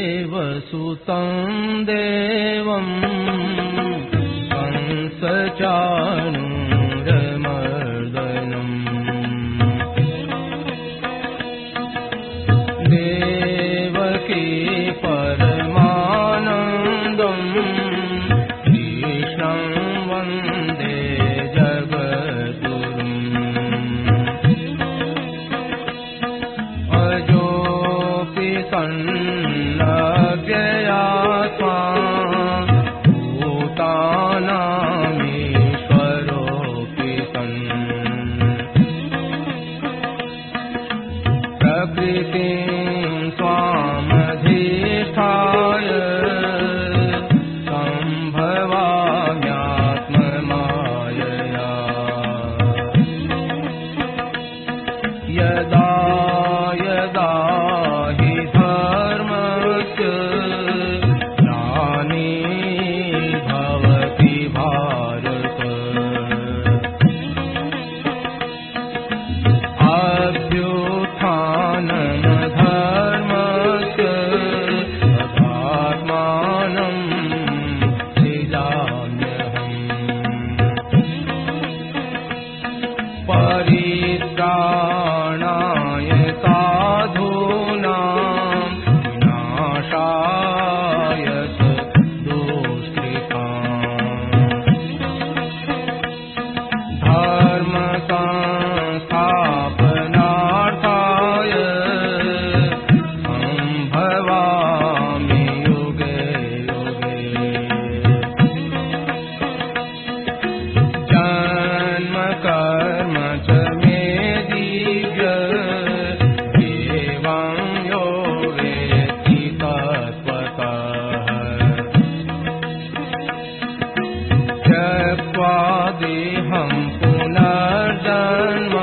वसुदेवसुतं देवं कंसचाणूरमर्दनम् देवकी परमानन्दं कृष्णं वन्दे जगद्गुरुम् सन्नव्ययात्मा भूतानामीश्वरोऽपि सन् प्रकृतिं स्वामधिष्ठाय सम्भवाम्यात्ममायया यदा यदा परित्राणाय साधूनां विनाशाय दुष्कृताम् धर्म संस्थापनार्थाय सम्भवामि युगे युगे जन्म कर्म च देहं पुनर्जन्म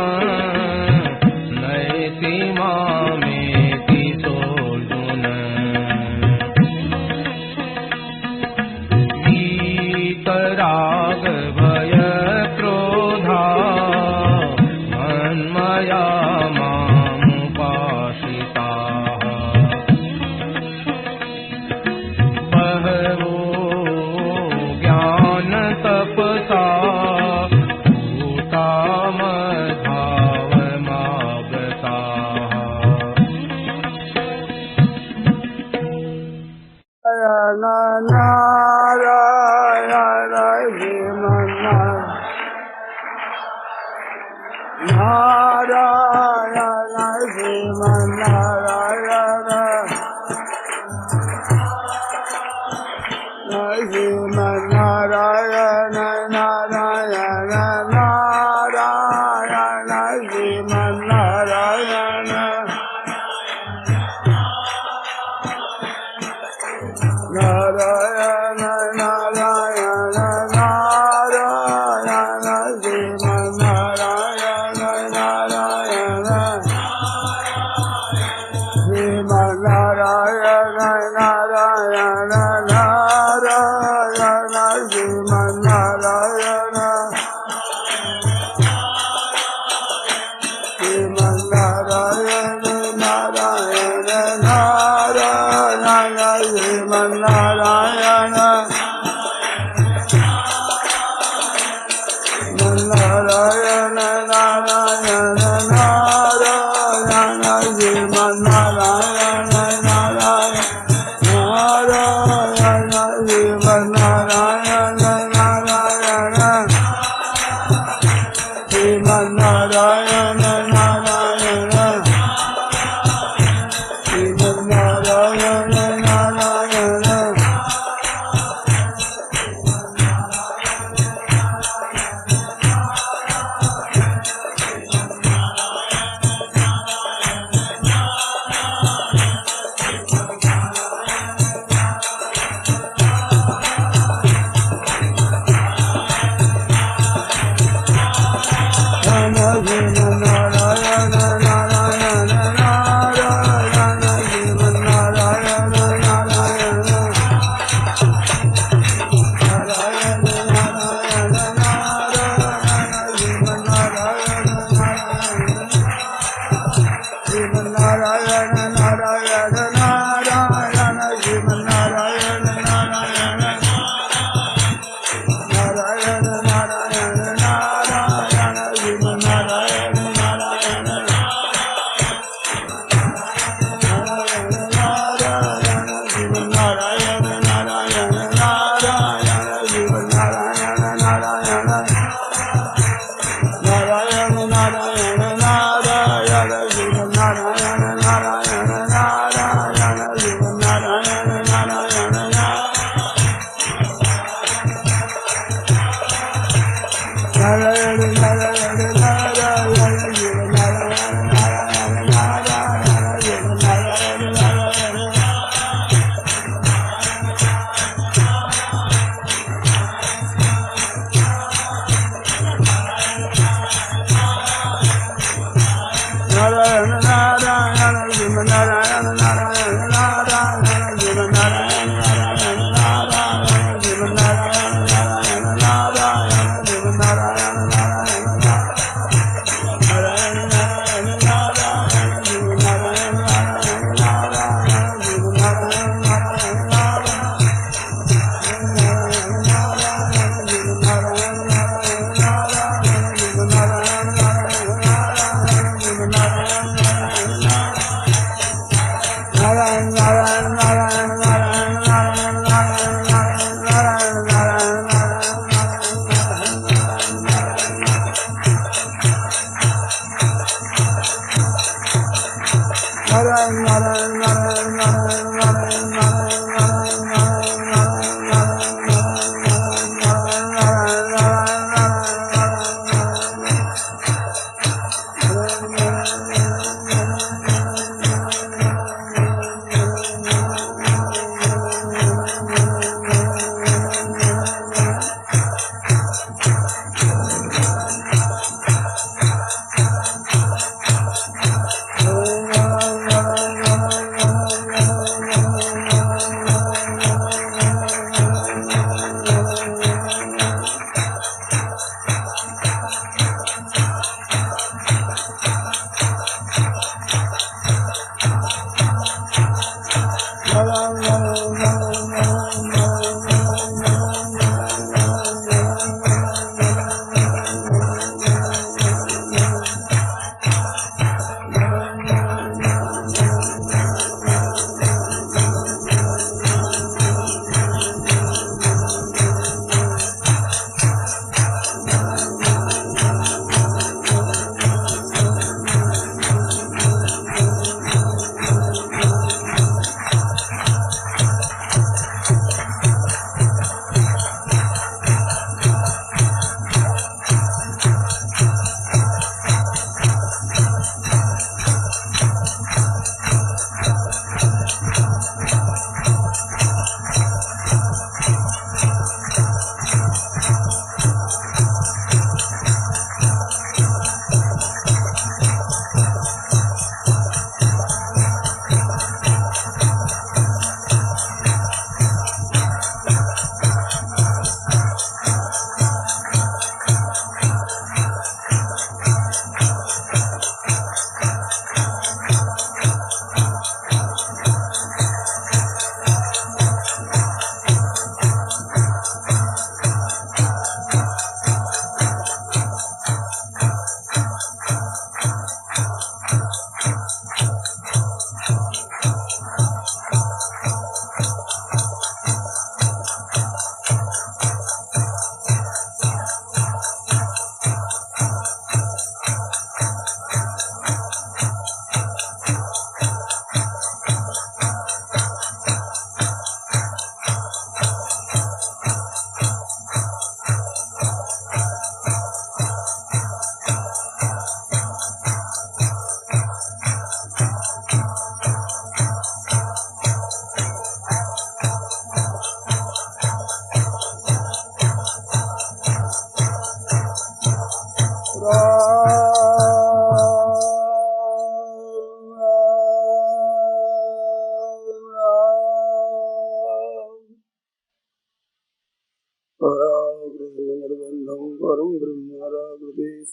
नयति मामेति सोऽर्जुन वीतराग भय क्रोधा मन्मया मामुपाश्रिताः बहवो ज्ञान तपसा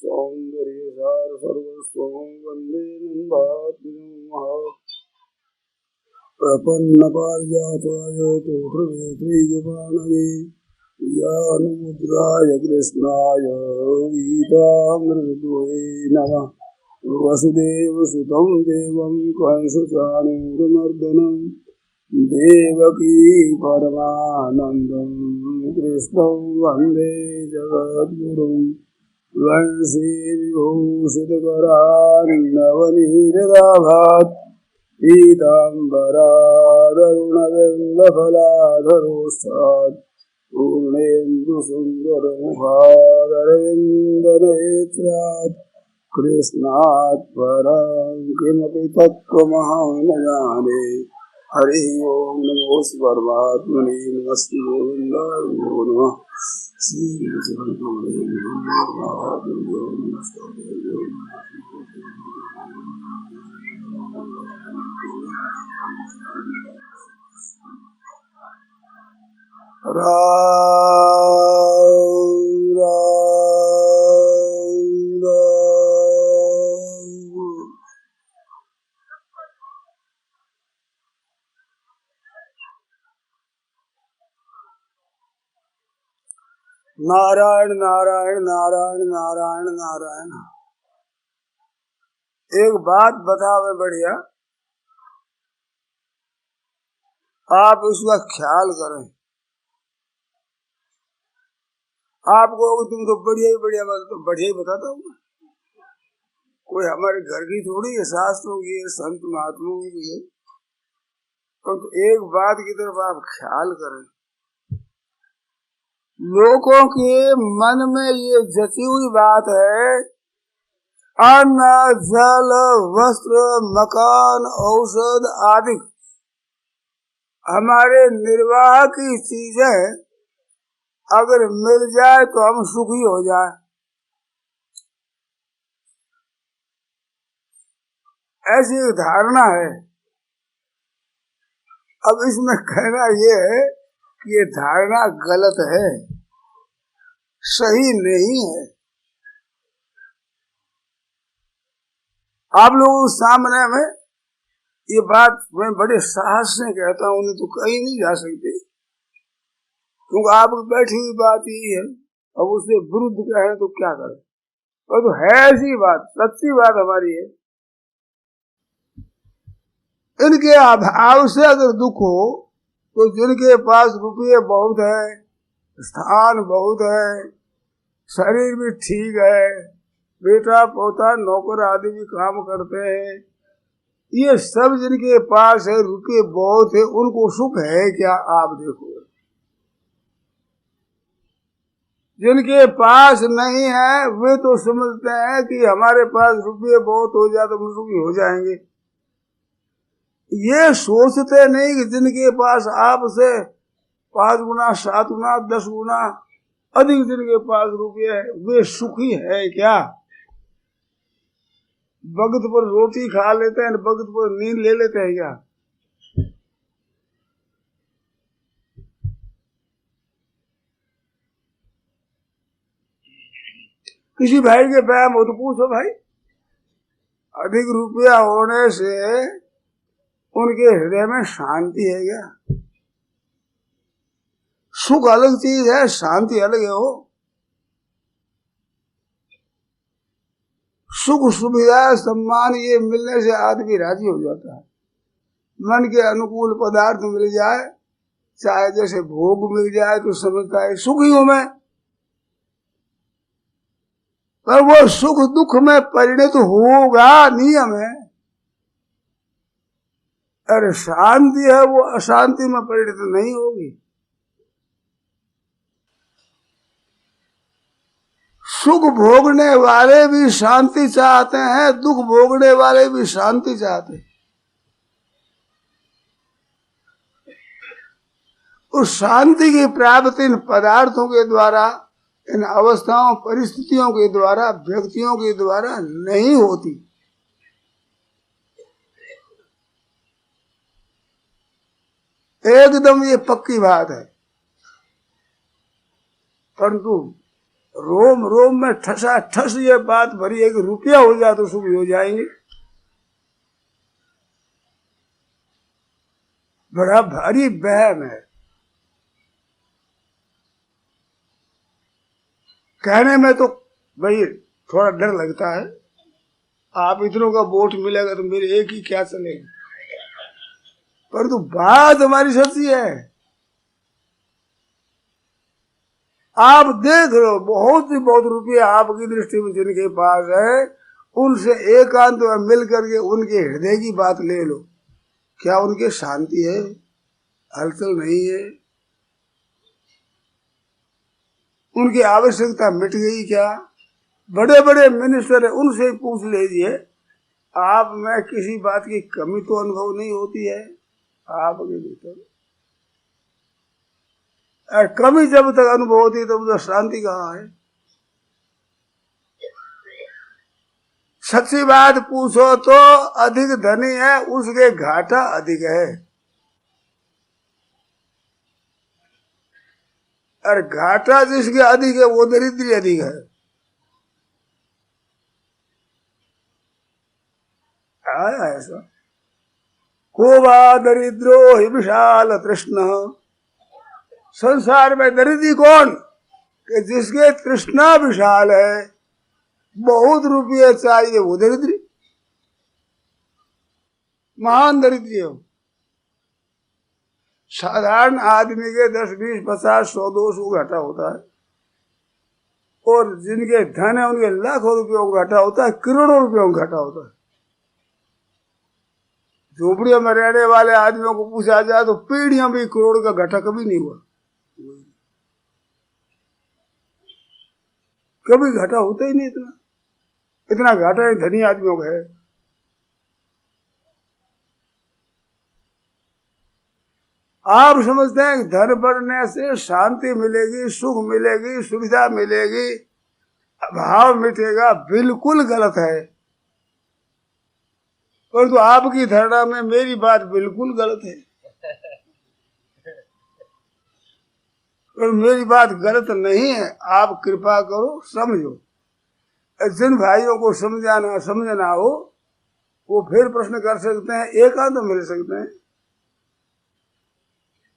सौंदर्यसार सर्वस्वं वन्दे नन्दात्मजं प्रपन्न पारिजाताय तोत्रवेत्रैकपाणये ज्ञानमुद्राय कृष्णाय गीतामृतद्वये नमः। वसुदेवसुतं देवं कंसचाणूरमर्दनं देवकी परमानन्दं कृष्णं वन्दे जगद्गुरुं। वंशी विभूषितकरान्नवनीरदाभात् पीताम्बरादरुणबिम्बफलाधरोष्ठात् पूर्णेन्दुसुन्दरमुखादरविन्दनेत्रात् कृष्णात् परं किमपि तत्त्वमहं न जाने। हरि ओम नमो परमात्मने नमस्ते गोविन्दाय नमो नमः। राम राम राम। नारायण नारायण नारायण नारायण नारायण। एक बात बतावे बढ़िया, आप उसका ख्याल करें। आपको तुम तो बढ़िया ही बढ़िया बात, तो बढ़िया ही बताता हूँ। कोई हमारे घर की थोड़ी है, शास्त्रों की है, संत महात्माओं की है। तो एक बात की तरफ आप ख्याल करें, लोगों के मन में ये जची हुई बात है, अन्न जल वस्त्र मकान औषध आदि हमारे निर्वाह की चीजें अगर मिल जाए तो हम सुखी हो जाए, ऐसी धारणा है। अब इसमें कहना ये है कि ये धारणा गलत है, सही नहीं है। आप लोगों के सामने में ये बात मैं बड़े साहस से कहता हूँ, तो कहीं नहीं जा सकते, क्योंकि आप बैठी हुई बात यही है। अब उससे विरुद्ध कहे तो क्या करें, और तो है ऐसी बात, सच्ची बात हमारी है। इनके अभाव से अगर दुख हो तो जिनके पास रुपये बहुत है, स्थान बहुत है, शरीर भी ठीक है, बेटा पोता नौकर आदि भी काम करते हैं, ये सब जिनके पास है, रुपये बहुत है, उनको सुख है क्या? आप देखो, जिनके पास नहीं है वे तो समझते हैं कि हमारे पास रुपये बहुत हो जाए तो हम सुखी हो जाएंगे। ये सोचते नहीं कि जिनके पास आपसे 5 गुना 7 गुना 10 गुना अधिक जिनके पास रुपये है, वे सुखी है क्या? वक्त पर रोटी खा लेते हैं, वक्त पर नींद ले लेते हैं क्या? किसी भाई के व्यायाम हो तो पूछो, भाई अधिक रुपया होने से उनके हृदय में शांति है क्या? सुख अलग चीज है, शांति अलग है। हो सुख सुविधा सम्मान ये मिलने से आदमी राजी हो जाता है। मन के अनुकूल पदार्थ मिल जाए, चाहे जैसे भोग मिल जाए तो समझता है सुखी हूं मैं, पर वो सुख दुख में परिणत होगा नहीं हमें। अरे शांति है वो अशांति में परिणत नहीं होगी। सुख भोगने वाले भी शांति चाहते हैं, दुख भोगने वाले भी शांति चाहते हैं। उस शांति की प्राप्ति इन पदार्थों के द्वारा, इन अवस्थाओं परिस्थितियों के द्वारा, व्यक्तियों के द्वारा नहीं होती। एकदम ये पक्की बात है। परंतु रोम रोम में ठसा ठस ये बात भरी है कि रुपया हो जाए तो सुखी हो जाएंगे। बड़ा भारी वहम है। कहने में तो भाई थोड़ा डर लगता है, आप इतनों का वोट मिलेगा तो मेरे एक ही क्या चलेगा, पर तो बात हमारी सच्ची है। आप देख लो, बहुत ही बहुत रुपये आपकी दृष्टि में जिनके पास है, उनसे एकांत में मिल करके उनके हृदय की बात ले लो, क्या उनके शांति है, हलचल नहीं है, उनकी आवश्यकता मिट गई क्या? बड़े बड़े मिनिस्टर है, उनसे पूछ लीजिए, आप में किसी बात की कमी तो अनुभव नहीं होती है आपके भीतर? और कमी जब तक अनुभव होती है तब तो शांति कहाँ है? सच्ची बात पूछो तो अधिक धनी है उसके घाटा अधिक है, और घाटा जिसके अधिक है वो दरिद्री अधिक है। आया ऐसा, को वा दरिद्रो हि विशाल तृष्ण। संसार में दरिद्री कौन? कि जिसके तृष्णा विशाल है, बहुत रुपये चाहिए, वो दरिद्री, महान दरिद्री हो। साधारण आदमी के 10, 20, 50, 100, 200 घाटा होता है, और जिनके धन है उनके लाखों रुपयों का घाटा होता है, करोड़ों रुपयों का घाटा होता है। झोपड़ियों में रहने वाले आदमियों को पूछा जाए तो पीढ़ियों भी करोड़ का घाटा कभी नहीं हुआ, कभी घाटा होता ही नहीं। इतना घाटा धनी आदमियों का है। आप समझते हैं कि धन बढ़ने से शांति मिलेगी, सुख मिलेगी, सुविधा मिलेगी, अभाव मिटेगा, बिल्कुल गलत है। परंतु आपकी धारणा में मेरी बात बिल्कुल गलत है, और मेरी बात गलत नहीं है। आप कृपा करो, समझो। जिन भाइयों को समझना हो वो फिर प्रश्न कर सकते हैं, एकांत तो मिल सकते हैं,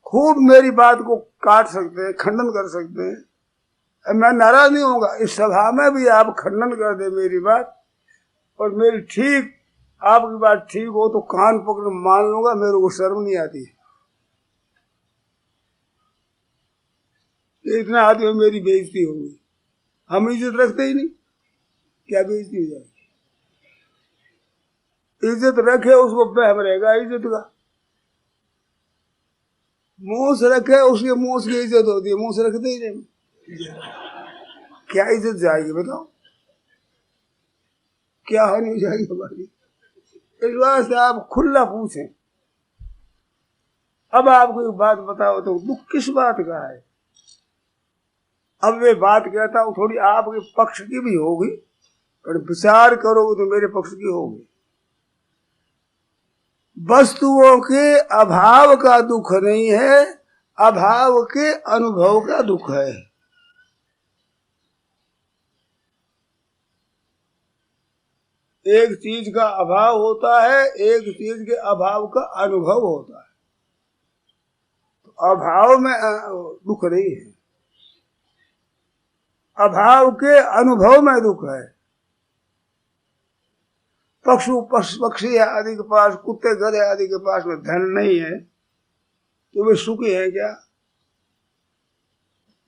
खूब मेरी बात को काट सकते हैं, खंडन कर सकते हैं। मैं नाराज नहीं होऊंगा, इस सभा में भी आप खंडन कर दे मेरी बात, और मेरी ठीक आपकी बात ठीक हो तो कान पकड़ मान लूंगा, मेरे को शर्म नहीं आती। इतना आदमी मेरी बेइज्जती होगी, हम इज्जत रखते ही नहीं, क्या बेइज्जती हो जाएगी? इज्जत रखे उसको बहम रहेगा इज्जत का, मुंह से रखे उसके मुंह की इज्जत होती है, मुंह से रखते ही नहीं, क्या इज्जत जाएगी बताओ, क्या हानि हो जाएगी हमारी? इस वास्ते आप खुला पूछें। अब आपको एक बात बताओ तो दुख किस बात का है? अब वे बात कहता हूं थोड़ी आपके पक्ष की भी होगी, पर विचार करोगे तो मेरे पक्ष की होगी। वस्तुओं के अभाव का दुख नहीं है, अभाव के अनुभव का दुख है। एक चीज का अभाव होता है, एक चीज के अभाव का अनुभव होता है। तो अभाव में दुख नहीं है, अभाव के अनुभव में दुख है। पक्षी आदि के पास, कुत्ते गधे आदि के पास में धन नहीं है तो वे सुखी है क्या?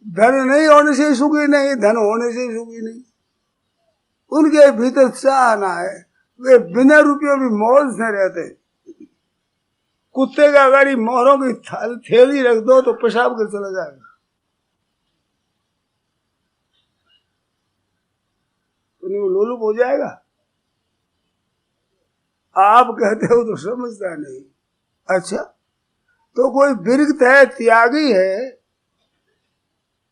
धन नहीं होने से सुखी नहीं, धन होने से सुखी नहीं। उनके भीतर चाहना है, वे बिना रुपयों भी मौज से रहते। कुत्ते का अगर मोहरों की थैली रख दो तो पेशाब कर चला जाएगा, तो वो लोलुप हो जाएगा। आप कहते हो तो समझता नहीं। अच्छा, तो कोई विरक्त है, त्यागी है,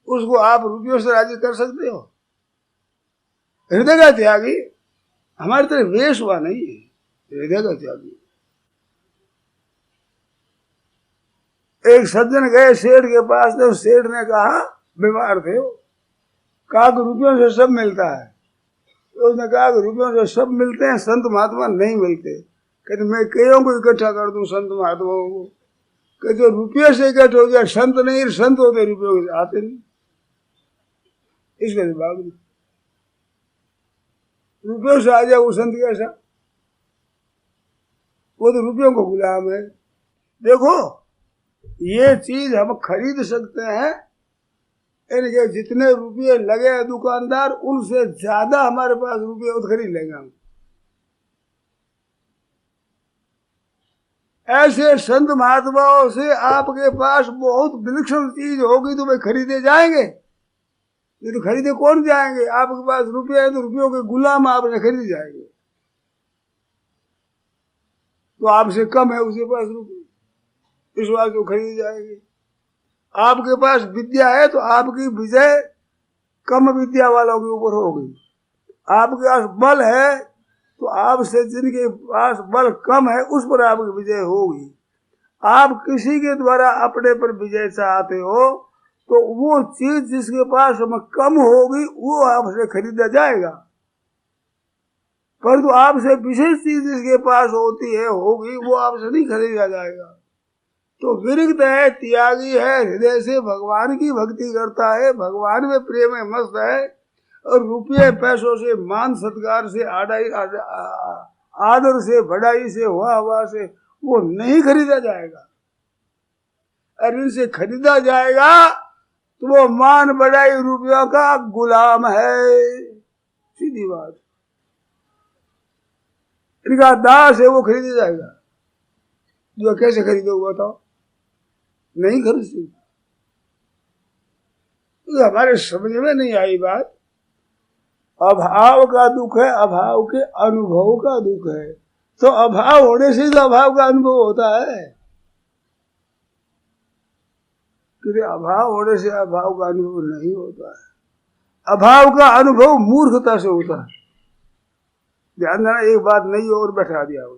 उसको आप रुपयों से राजी कर सकते हो? हृदय का त्यागी हमारी तरह वेश हुआ नहीं है, हृदय का त्यागी। एक सज्जन गए सेठ के पास, तो सेठ ने कहा, बीमार थे वो, कहा कि रुपयों से सब मिलता है। तो उसने कहा कि रुपयों से सब मिलते हैं, संत महात्मा नहीं मिलते। कहते मैं कईयों को इकट्ठा कर दूं संत महात्माओं को, कि जो रुपये से इकट्ठे हो गया संत नहीं, संत होते रुपयों के आते नहीं, इसलिए भाग नहीं। रुपयों से आ जाए वो संत कैसा, वो तो रुपयों को गुलाम है। देखो ये चीज हम खरीद सकते हैं, इनके जितने रुपये लगे दुकानदार उनसे ज्यादा हमारे पास रुपये तो खरीद लेंगे हम। ऐसे संत महात्माओं से आपके पास बहुत विलक्षण चीज होगी तो वे खरीदे जाएंगे, ये तो खरीदे कौन जाएंगे। आपके पास रुपये है तो रुपयों के गुलाम आपने खरीदे जाएंगे, तो आपसे कम है उसके पास रुपये, इस बात को खरीदे जाएंगे। आपके पास विद्या है तो आपकी विजय कम विद्या वालों के ऊपर होगी। आपके पास बल है तो आपसे जिनके पास बल कम है उस पर आपकी विजय होगी। आप किसी के द्वारा अपने पर विजय चाहते हो तो वो चीज जिसके पास कम होगी वो आपसे खरीदा जाएगा, परंतु आपसे विशेष चीज जिसके पास होती है होगी वो आपसे नहीं खरीदा जाएगा। तो विरक्त है, त्यागी है, हृदय से भगवान की भक्ति करता है, भगवान में प्रेम में मस्त है, और रुपये पैसों से मान सत्कार से आदर से बढ़ाई से वाह से वो नहीं खरीदा जाएगा। और इनसे खरीदा जाएगा तो वो मान बढ़ाई रुपयों का गुलाम है, सीधी बात। इनका दास है, वो खरीदा जाएगा। जो कैसे खरीदोगे बताओ, नहीं खरीद सकते। तो हमारे समझ में नहीं आई बात। अभाव का दुख है, अभाव के अनुभव का दुख है। तो अभाव होने से ही तो अभाव का अनुभव होता है, क्योंकि अभाव होने से अभाव का अनुभव नहीं होता है। अभाव का अनुभव मूर्खता से होता है। ध्यान देना, एक बात नहीं और बैठा दिया हो।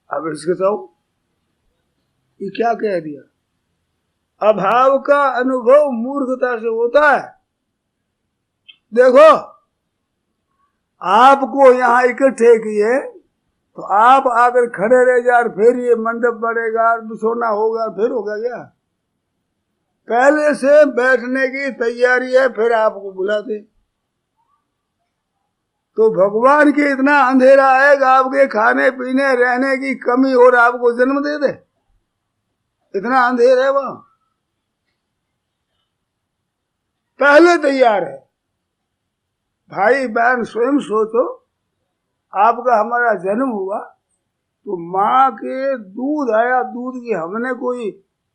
अब इसके तो ये क्या कह दिया, अभाव का अनुभव मूर्खता से होता है। देखो आपको यहाँ इकट्ठे किए तो आप आकर खड़े रह जा, फिर ये मंडप बढ़ेगा, सोना होगा, फिर होगा क्या? पहले से बैठने की तैयारी है, फिर आपको बुलाते। तो भगवान के इतना अंधेरा है कि आपके खाने पीने रहने की कमी और आपको जन्म दे दे, इतना अंधेर है वहां। पहले तैयार है। भाई बहन स्वयं सोचो, आपका हमारा जन्म हुआ तो माँ के दूध आया, दूध की हमने कोई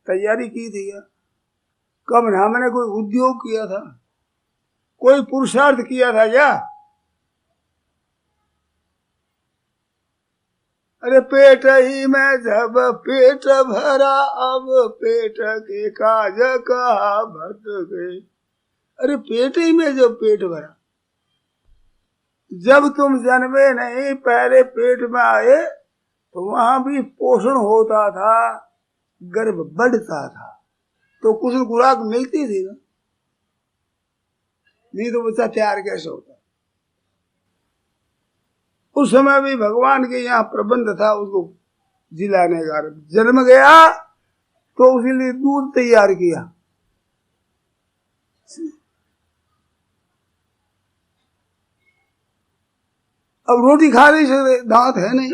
तैयारी की थी क्या? कब हमने कोई उद्योग किया था, कोई पुरुषार्थ किया था क्या? अरे पेट ही में जब पेट भरा, अब पेट के काज कहा भट गए। अरे पेट ही में जब पेट भरा, जब तुम जन्मे नहीं पहले पेट में आए तो वहां भी पोषण होता था, गर्भ बढ़ता था, तो कुछ खुराक मिलती थी ना, नहीं तो बच्चा तैयार कैसे होता? उस समय भी भगवान के यहाँ प्रबंध था उसको जिलाने का। जन्म गया तो उसी लिए दूध तैयार किया। अब रोटी खा नहीं सकते, दांत है नहीं।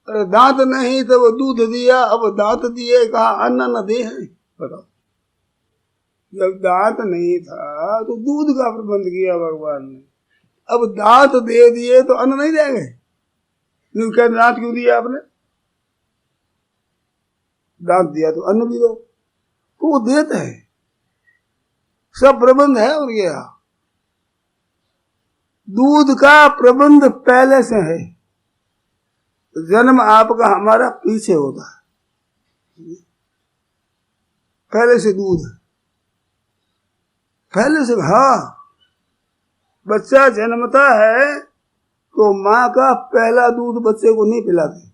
अरे दांत नहीं तो वो दूध दिया, अब दांत दिए कहा अन्न न दे है, बताओ। जब दांत नहीं था तो दूध का प्रबंध किया भगवान ने, अब दांत दे दिए तो अन्न नहीं देंगे? नहीं कहते दांत क्यों दिया आपने? दांत दिया तो अन्न भी दो, तो वो देते हैं, सब प्रबंध है उनके यहाँ। दूध का प्रबंध पहले से है, जन्म आपका हमारा पीछे होता है, पहले से दूध है, पहले से। हाँ, बच्चा जन्मता है तो माँ का पहला दूध बच्चे को नहीं पिलाते।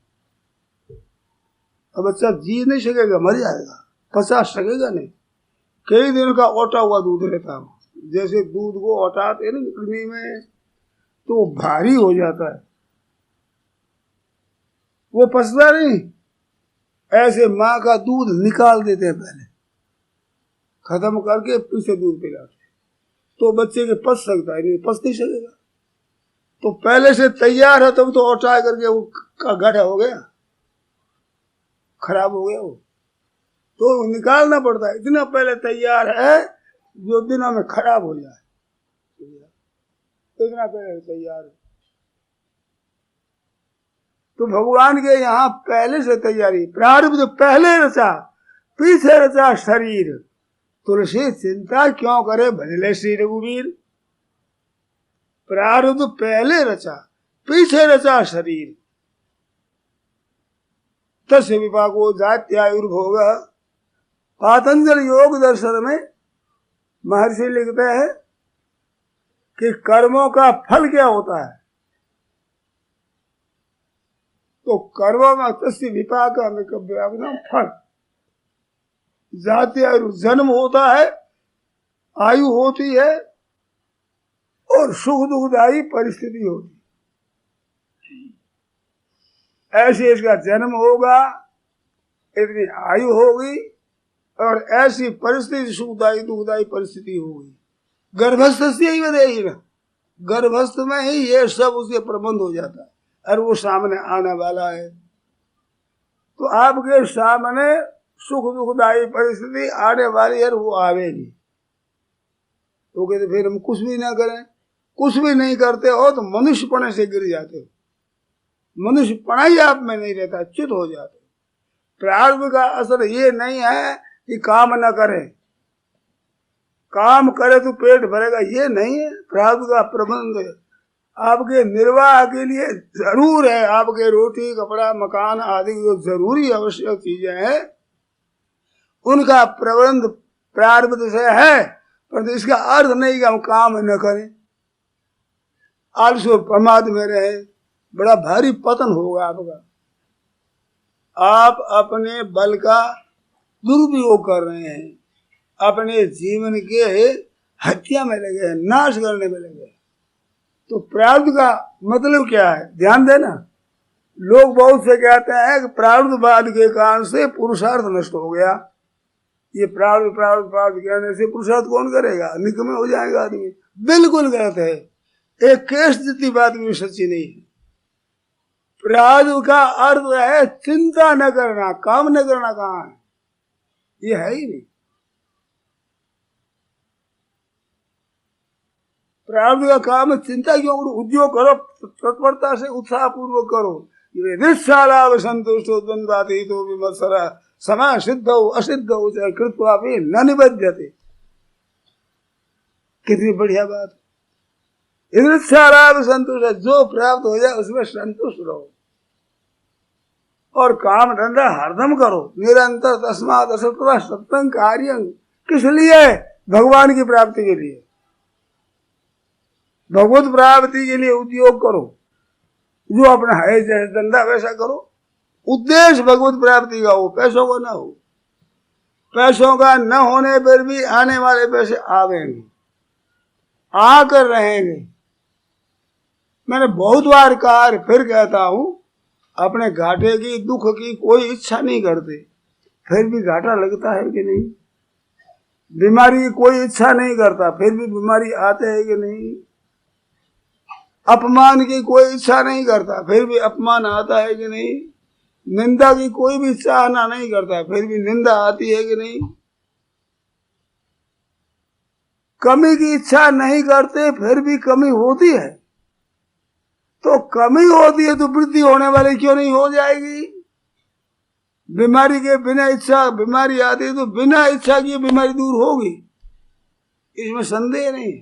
अब बच्चा जी नहीं सकेगा, मर जाएगा, पचा सकेगा नहीं। कई दिन का ओटा हुआ दूध रहता है, जैसे दूध को ओटाते ना गर्मी में तो भारी हो जाता है, वो पचता नहीं, ऐसे माँ का दूध निकाल देते हैं पहले, खत्म करके फिर से दूध पिलाते, तो बच्चे के पच सकता है, नहीं पच नहीं सकेगा। तो पहले से तैयार है तब तो औटा करके वो का गाढ़ा हो गया, खराब हो गया वो, तो निकालना पड़ता है। इतना पहले तैयार है जो दिनों में खराब हो जाए, इतना पहले तैयार है। तो भगवान के यहाँ पहले से तैयारी, प्रारब्ध पहले रचा, पीछे रचा शरीर, तुलसी चिंता क्यों करे भजले श्री रघुवीर। प्रारब्ध पहले रचा, पीछे रचा शरीर, तस्य विपाको जात्यायुर्भोग। पातंजल योग दर्शन में महर्षि लिखते हैं कि कर्मों का फल क्या होता है, तो कर्मों में तस्य विपाक फल, जाति आयु, जन्म होता है, आयु होती है, और सुख दुखदायी परिस्थिति होती है। ऐसे इसका जन्म होगा, इतनी आयु होगी, और ऐसी परिस्थिति सुखदायी दुखदायी परिस्थिति होगी। गर्भस्थ से ही बदेगी ना, गर्भस्थ में ही ये सब उसके प्रबंध हो जाता है, और वो सामने आने वाला है। तो आपके सामने सुख दुखदायी परिस्थिति आने वाली है, वो आवेगी। तो कहते फिर हम कुछ भी ना करें, कुछ भी नहीं करते हो तो मनुष्यपने से गिर जाते हो, मनुष्यपना ही आप में नहीं रहता, च्युत हो जाते। प्रारब्ध का असर ये नहीं है कि काम न करे, काम करे तो पेट भरेगा, ये नहीं है। प्रारब्ध का प्रबंध आपके निर्वाह के लिए जरूर है, आपके रोटी कपड़ा मकान आदि जो जरूरी आवश्यक चीजें हैं उनका प्रबंध प्रारब्ध से है, पर इसका अर्थ नहीं कि हम काम न करें, आलस्य प्रमाद में रहे, बड़ा भारी पतन होगा आपका। आप अपने बल का दुरुपयोग कर रहे हैं, अपने जीवन के हत्या में लगे हैं, नाश करने में लगे हैं। तो प्रारब्ध का मतलब क्या है, ध्यान देना। लोग बहुत से कहते हैं कि प्रारब्धवाद के कारण से पुरुषार्थ नष्ट हो गया। ये प्रारब्ध प्रारब्ध प्रारब्ध कहने से पुरुषार्थ कौन करेगा, निकम्मे हो जाएगा आदमी। बिल्कुल गलत है, एक केस जितनी बात भी सच्ची नहीं है। प्रारब्ध का अर्थ है चिंता न करना, काम न करना। कहाँ है, ये है ही नहीं। प्रारब्ध का काम चिंता क्यों करो, उद्योग करो, तत्परता से उत्साह पूर्वक करो। निशालाभ संतुष्टो द्वंद्वातीतो विमत्सरः समय सिद्धौ असिद्धौ च कृत्वा भी न निबध्यते। कितनी बढ़िया बात। निशालाभ संतुष्ट, जो प्राप्त हो जाए उसमें संतुष्ट रहो, और काम धंधा हरदम करो निरंतर। तस्मात् असत्वः सत्यं कार्यं, किस लिए, भगवान की प्राप्ति के लिए, भगवत प्राप्ति के लिए उद्योग करो। जो अपना है जैसे धंधा वैसा करो, उद्देश्य भगवत प्राप्ति का हो, पैसों का ना हो। पैसों का न होने पर भी आने वाले पैसे आवेंगे, आकर रहेंगे। मैंने बहुत बार कहा, फिर कहता हूं, अपने घाटे की दुख की कोई इच्छा नहीं करते, फिर भी घाटा लगता है कि नहीं। बीमारी की कोई इच्छा नहीं करता, फिर भी बीमारी आते है कि नहीं। अपमान की कोई इच्छा नहीं करता, फिर भी अपमान आता है कि नहीं। निंदा की कोई भी चाहना नहीं करता, फिर भी निंदा आती है कि नहीं। कमी की इच्छा नहीं करते, फिर भी कमी होती है। तो कमी होती है तो वृद्धि होने वाली क्यों नहीं हो जाएगी। बीमारी के बिना इच्छा बीमारी आती है तो बिना इच्छा की बीमारी दूर होगी, इसमें संदेह नहीं।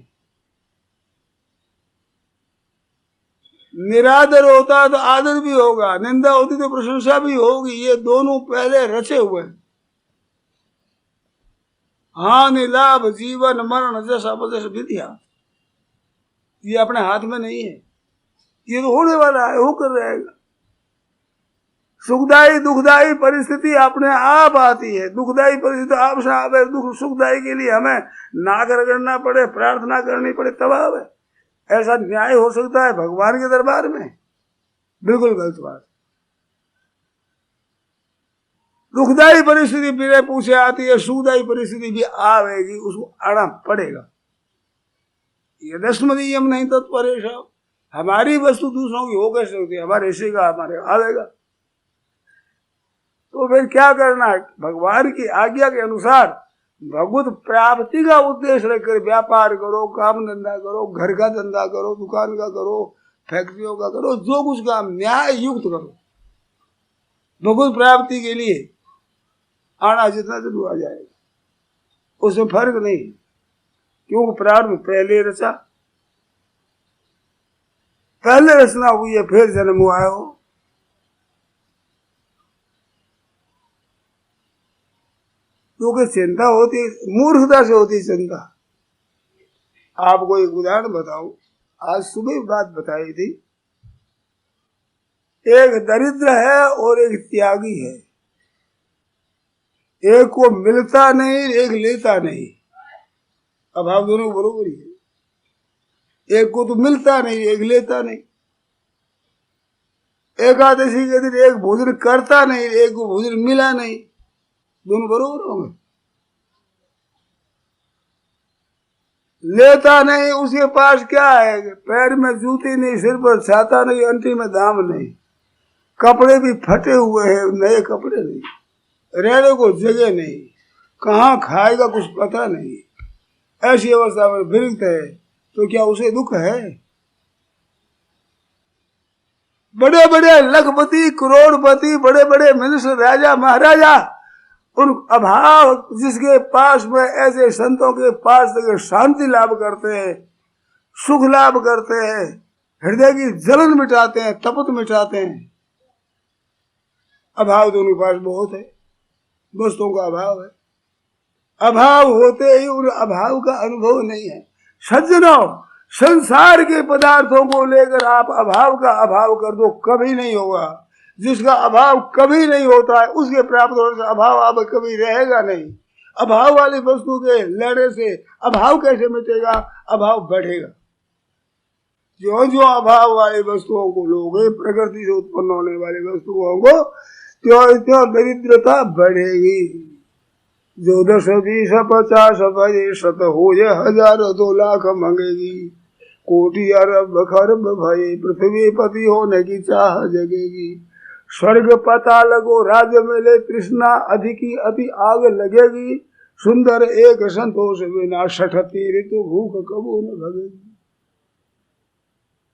निरादर होता तो आदर भी होगा, निंदा होती तो प्रशंसा भी होगी। ये दोनों पहले रचे हुए हैं। हानि लाभ जीवन मरण जस अपजस विद्या, ये अपने हाथ में नहीं है, ये तो होने वाला है, होकर रहेगा। सुखदायी दुखदायी परिस्थिति अपने आप आती है। दुखदायी परिस्थिति आपसे आवे, दुख सुखदायी के लिए हमें नाक रगड़ना पड़े, प्रार्थना करनी पड़े, तब आवे। ऐसा न्याय हो सकता है भगवान के दरबार में? बिल्कुल गलत बात। दुखदायी परिस्थिति बिना पूछे आती है, सुखदायी परिस्थिति भी आवेगी, उसको आना पड़ेगा। ये दशम नियम नहीं तत्परेश। हमारी वस्तु दूसरों की हो कैसे होती है? हमारे हिस्से का हमारे आवेगा। तो फिर क्या करना है? भगवान की आज्ञा के अनुसार भगवत प्राप्ति का उद्देश्य रखकर व्यापार करो, काम धंधा करो, घर का धंधा करो, दुकान का करो, फैक्ट्रियों का करो, जो कुछ काम न्याय युक्त करो। भगवत प्राप्ति के लिए आना जितना जरूर आ जाएगा, उसमें फर्क नहीं, क्योंकि प्रारंभ पहले रचा, पहले रचना हुई है, फिर जन्म हुआ है। हो क्योंकि चिंता होती, मूर्खता से होती चिंता। आपको एक उदाहरण बताऊं, आज सुबह बात बताई थी। एक दरिद्र है और एक त्यागी है, एक को मिलता नहीं, एक लेता नहीं। अभाव दोनों बरोबर ही है। एक को तो मिलता नहीं, एक लेता नहीं। एकादशी के दिन एक भोजन करता नहीं, एक को भोजन मिला नहीं, दोनों बरोबर होंगे। लेता नहीं, उसके पास क्या है? पैर में जूती नहीं, सिर पर छाता नहीं, अंटी में दाम नहीं, कपड़े भी फटे हुए हैं, नए कपड़े नहीं, रहने को जगह नहीं, कहाँ खाएगा कुछ पता नहीं। ऐसी अवस्था में विरक्त है, तो क्या उसे दुख है? बड़े बड़े लखपति, करोड़पति, बड़े बड़े मिनिस्टर, राजा महाराजा, उन अभाव जिसके पास में ऐसे संतों के पास शांति लाभ करते हैं, सुख लाभ करते हैं, हृदय की जलन मिटाते हैं, तपत मिटाते हैं। अभाव तो उनके पास बहुत है, वस्तुओं का अभाव है। अभाव होते ही उन अभाव का अनुभव नहीं है। सज्जनों, संसार के पदार्थों को लेकर आप अभाव का अभाव कर दो, कभी नहीं होगा। जिसका अभाव कभी नहीं होता है, उसके प्राप्त होने से अभाव आप कभी रहेगा नहीं। अभाव वाली वस्तु के लड़ने से अभाव कैसे मिटेगा? अभाव बढ़ेगा। जो जो अभाव वाली वस्तुओं को लोगे, प्रकृति से उत्पन्न होने वाली वस्तुओं को, त्यों त्यों दरिद्रता बढ़ेगी। जो 10 20 50 भजे 100 हो जाए 1000 2 लाख मंगेगी। कोटि अरब खरब भये पृथ्वी पति होने की चाह जगेगी। स्वर्ग पता लगो राज्य मिले तृष्णा अधिकी अति आग लगेगी। सुंदर एक संतोष बिना 60 ऋतु भूख कबू न भगेगी।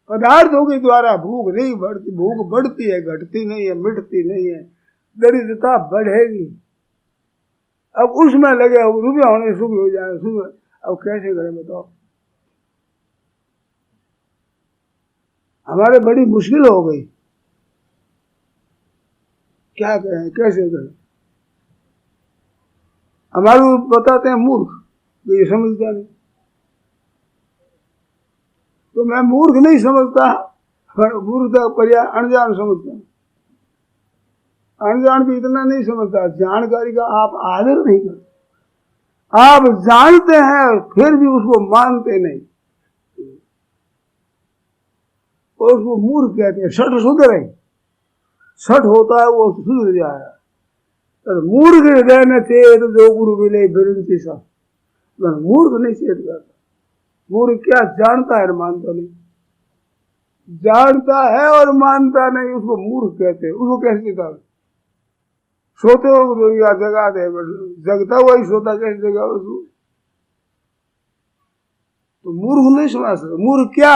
पदार्थों के द्वारा भूख नहीं बढ़ती, भूख बढ़ती है, घटती नहीं है, मिटती नहीं है, दरिद्रता बढ़ेगी। अब उसमें लगे हो रुपया होने सुख हो जाए, सुख। अब कैसे करें बताओ? हमारे बड़ी मुश्किल हो गई, क्या करें, कैसे करें? हमारे बताते हैं मूर्ख, ये समझता नहीं। तो मैं मूर्ख नहीं समझता, मूर्खता पर्याय अनजान समझता हूं। अनजान भी इतना नहीं समझता, जानकारी का आप आदर नहीं करते। आप जानते हैं फिर भी उसको मानते नहीं, और उसको मूर्ख कहते हैं। सठ सुधर है, सठ होता है वो सुधर जाएगा। मूर्ख हृदय न चेत जो गुरु मिले बिरंती सा। मूर्ख नहीं चेत करता। मूर्ख क्या जानता है, मानता नहीं। जानता है और मानता नहीं, उसको मूर्ख कहते हैं। उसको कैसे चेता? सोते हो तो या जगा दे, जगता हुआ ही सोता कैसे जगा उसको? तो मूर्ख नहीं समझ सकता। मूर्ख क्या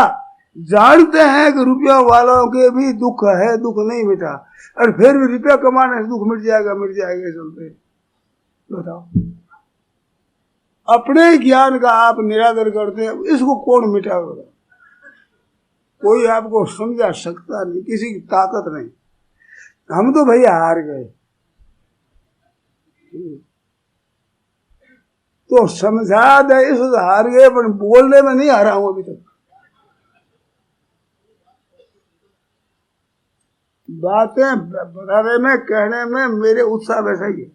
जानते हैं कि रुपया वालों के भी दुख है, दुख नहीं मिटा, और फिर भी रुपया कमाने से दुख मिट जाएगा, मिट जाएगा चलते। बताओ, अपने ज्ञान का आप निरादर करते हैं, इसको कौन मिटाएगा? कोई आपको समझा सकता नहीं, किसी की ताकत नहीं। हम तो भैया हार गए। तो समझा दे, इस हार गए, पर बोलने में नहीं हारा हूं अभी तक। बातें बताने में, कहने में मेरे उत्साह वैसा ही है।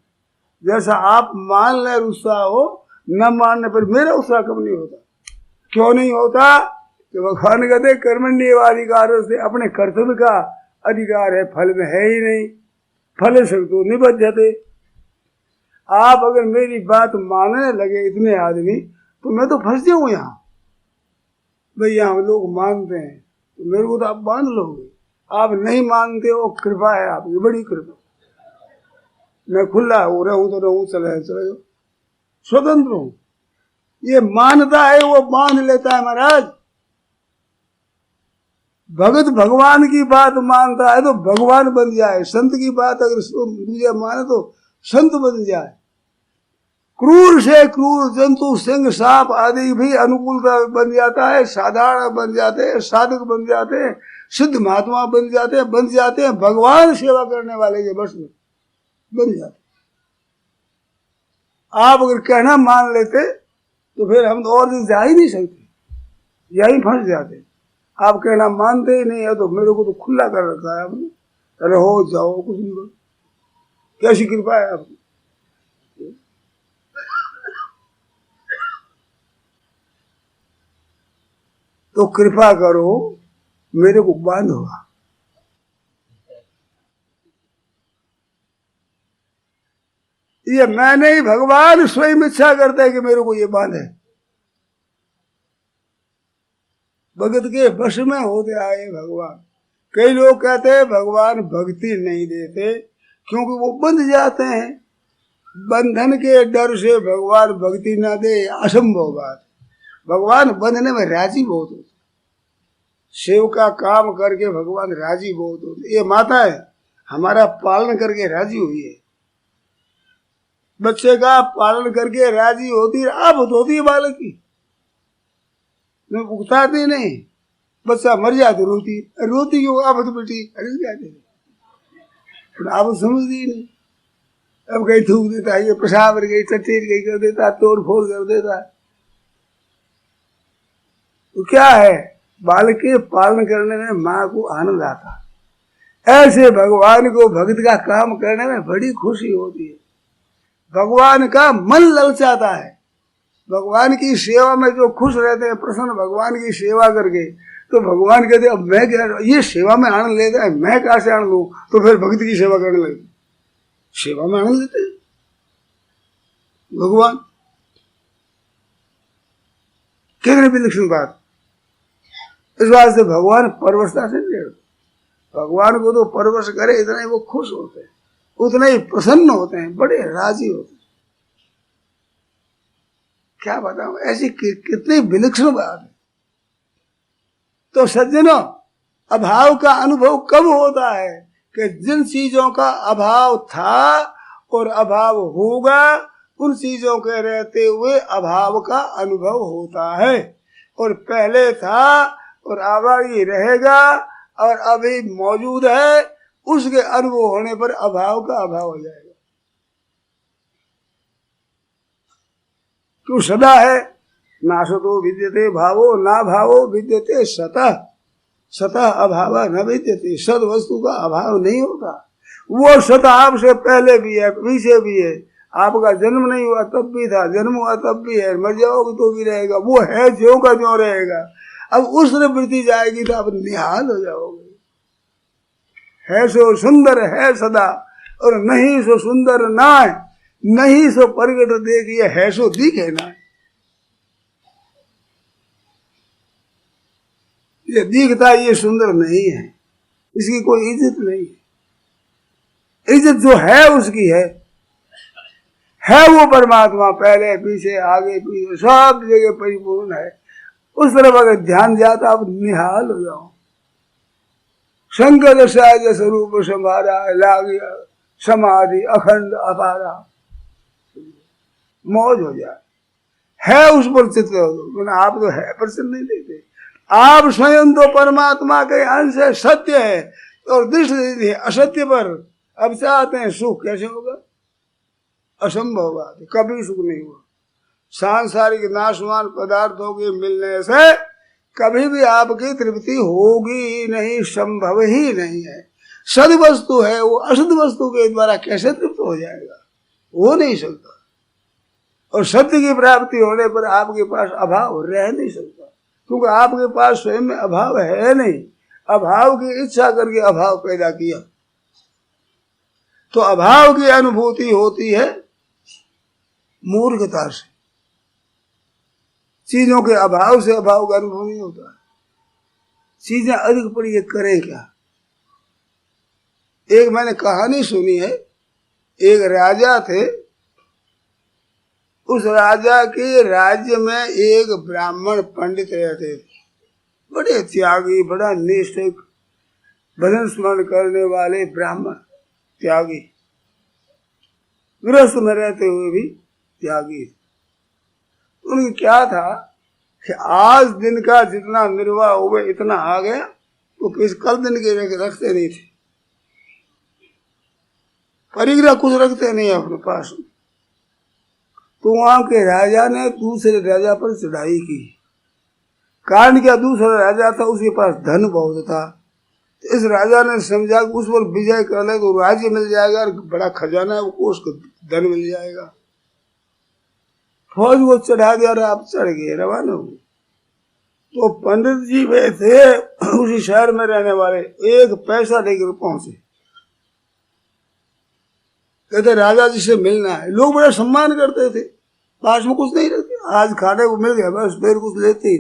जैसा आप मान ले उत्साह हो, न मानने पर मेरा उत्साह कम नहीं होता। क्यों नहीं होता? कि भगवान कहते कर्मण्येवाधिकार से अपने कर्तव्य का अधिकार है, फल में है ही नहीं। फल से तो निबद्धते, आप अगर मेरी बात मानने लगे इतने आदमी, तो मैं तो फंस जाऊं यहाँ। भाई यहाँ लोग मानते हैं तो मेरे को तो आप बांध लोगे। आप नहीं मानते हो, कृपा है आपकी, बड़ी कृपा। मैं खुला हो रहूं तो रहूं, चले जाओ, स्वतंत्र हूं। ये मानता है वो बांध लेता है महाराज। भगत भगवान की बात मानता है तो भगवान बन जाए। संत की बात अगर दूसरे माने तो संत बन जाए। क्रूर से क्रूर जंतु, सिंह सांप आदि भी अनुकूलता बन जाता है, साधारण बन जाते हैं, साधक बन जाते हैं, सिद्ध महात्मा बन जाते हैं, भगवान सेवा करने वाले के बस में बन जाते। आप अगर कहना मान लेते तो फिर हम तो और दिन जा ही नहीं सकते, यही फंस जाते। आप कहना मानते ही नहीं है तो मेरे को तो खुला कर रखा है आपने, रहो जाओ कुछ नहीं करो। कैसी कृपा है आपकी। तो कृपा करो, मेरे को बांधो। ये मैं नहीं, भगवान स्वयं इच्छा करता है कि मेरे को ये बांधे। भगत के वश में होते आए भगवान। कई लोग कहते हैं भगवान भक्ति नहीं देते क्योंकि वो बंध जाते हैं। बंधन के डर से भगवान भक्ति ना दे, असंभव बात। भगवान बंधने में राजी बहुत होते, सेव का काम करके भगवान राजी बहुत होते। ये माता है हमारा पालन करके राजी हुई है, बच्चे का पालन करके राजी होती है। आफत होती है बालक की, मैं उगताती नहीं, बच्चा मर जाते रोती, रोती क्यों आफत बेटी, अरे जाते आप समझती नहीं। अब कहीं थूक देता है, ये पेशाब गई, चटेट गई कर देता, तोड़ फोड़ कर देता। तो क्या है, बालक के पालन करने में माँ को आनंद आता। ऐसे भगवान को भक्त का काम करने में बड़ी खुशी होती है। भगवान का मन ललचाता है। भगवान की सेवा में जो खुश रहते हैं, प्रसन्न भगवान की सेवा करके, तो भगवान कहते अब मैं क्या, ये सेवा में आनंद लेता है, मैं कहाँ से आनंद लूं। तो फिर भक्त की सेवा करने लगे, सेवा में आनंद लेते हैं भगवान। कितनी विलक्षण बात। इस बात से भगवान परवशता से नहीं रहते। भगवान को तो परवश करे इतना ही वो खुश होते हैं, उतने ही प्रसन्न होते हैं, बड़े राजी होते हैं। क्या बताऊं, ऐसी कितनी विलक्षण बात है। तो सज्जनों, अभाव का अनुभव कब होता है कि जिन चीजों का अभाव था और अभाव होगा, उन चीजों के रहते हुए अभाव का अनुभव होता है। और पहले था और आगे रहेगा और अभी मौजूद है, उसके अनुभव होने पर अभाव का अभाव हो जाएगा। क्यों सदा है, नासतो विद्यते भावो ना भावो विद्यते सतः, सतः अभाव न विद्यते। सद वस्तु का अभाव नहीं होता। वो सत आपसे पहले भी है, पीछे भी है। आपका जन्म नहीं हुआ तब भी था, जन्म हुआ तब भी है, मर जाओगे तो भी रहेगा। वो है ज्यों का ज्यों रहेगा। अब उस तरफ वृत्ति जाएगी तो आप निहाल हो जाओगे। है सो सुंदर है सदा, और नहीं सो सुंदर ना, नहीं सो प्रगट देखिए, है सो दिखे ना। ये दिखता ये सुंदर नहीं है, इसकी कोई इज्जत नहीं है। इज्जत जो है उसकी है वो परमात्मा, पहले पीछे आगे पीछे सब जगह परिपूर्ण है। उस तरफ अगर ध्यान जाता आप निहाल हो जाओ। शंकर सहज स्वरूप संभारा, लागिया समाधि अखंड अपारा, मौज हो जाए। है उस पर चित्त हो, आप तो है पर चित्त नहीं देते। आप स्वयं तो परमात्मा के अंश है, सत्य है, और दृष्टि देती है असत्य पर। अब चाहते हैं सुख, कैसे होगा, असंभव बात है, कभी सुख नहीं हुआ। सांसारिक नाशवान पदार्थों के मिलने से कभी भी आपकी तृप्ति होगी ही नहीं, संभव ही नहीं है। सद वस्तु है, वो असद वस्तु के द्वारा कैसे तृप्त हो जाएगा, हो नहीं सकता। और सत्य की प्राप्ति होने पर आपके पास अभाव रह नहीं सकता, क्योंकि आपके पास स्वयं में अभाव है नहीं। अभाव की इच्छा करके अभाव पैदा किया, तो अभाव की अनुभूति होती है मूर्खता से, चीजों के अभाव से अभाव का अनुभव नहीं होता। चीजें अधिक पड़ी है, करें क्या। एक मैंने कहानी सुनी है, एक राजा थे, उस राजा के राज्य में एक ब्राह्मण पंडित रहते थे, बड़े त्यागी, बड़ा निष्ठ, भजन स्मरण करने वाले ब्राह्मण, त्यागी, गृहस्थ में रहते हुए भी त्यागी। उनकी क्या था कि आज दिन का जितना निर्वाह हुए इतना आ गया, तो किस कल दिन के रखते नहीं थे, परिग्रह कुछ रखते नहीं अपने पास। तो वहां के राजा ने दूसरे राजा पर चढ़ाई की। कारण क्या, दूसरा राजा था, उसके पास धन बहुत था। तो इस राजा ने समझा कि उस पर विजय कर ले तो राज्य मिल जाएगा, और बड़ा खजाना है उसको धन मिल जाएगा। फौज को चढ़ा दिया और आप चढ़ गए, रवाना हुए। तो पंडित जी वे थे उसी शहर में रहने वाले, एक पैसा लेकर पहुंचे, कहते राजा जी से मिलना है। लोग बड़ा सम्मान करते थे, पास में कुछ नहीं रखते, आज खाने को मिल गया बस, फिर कुछ लेते ही,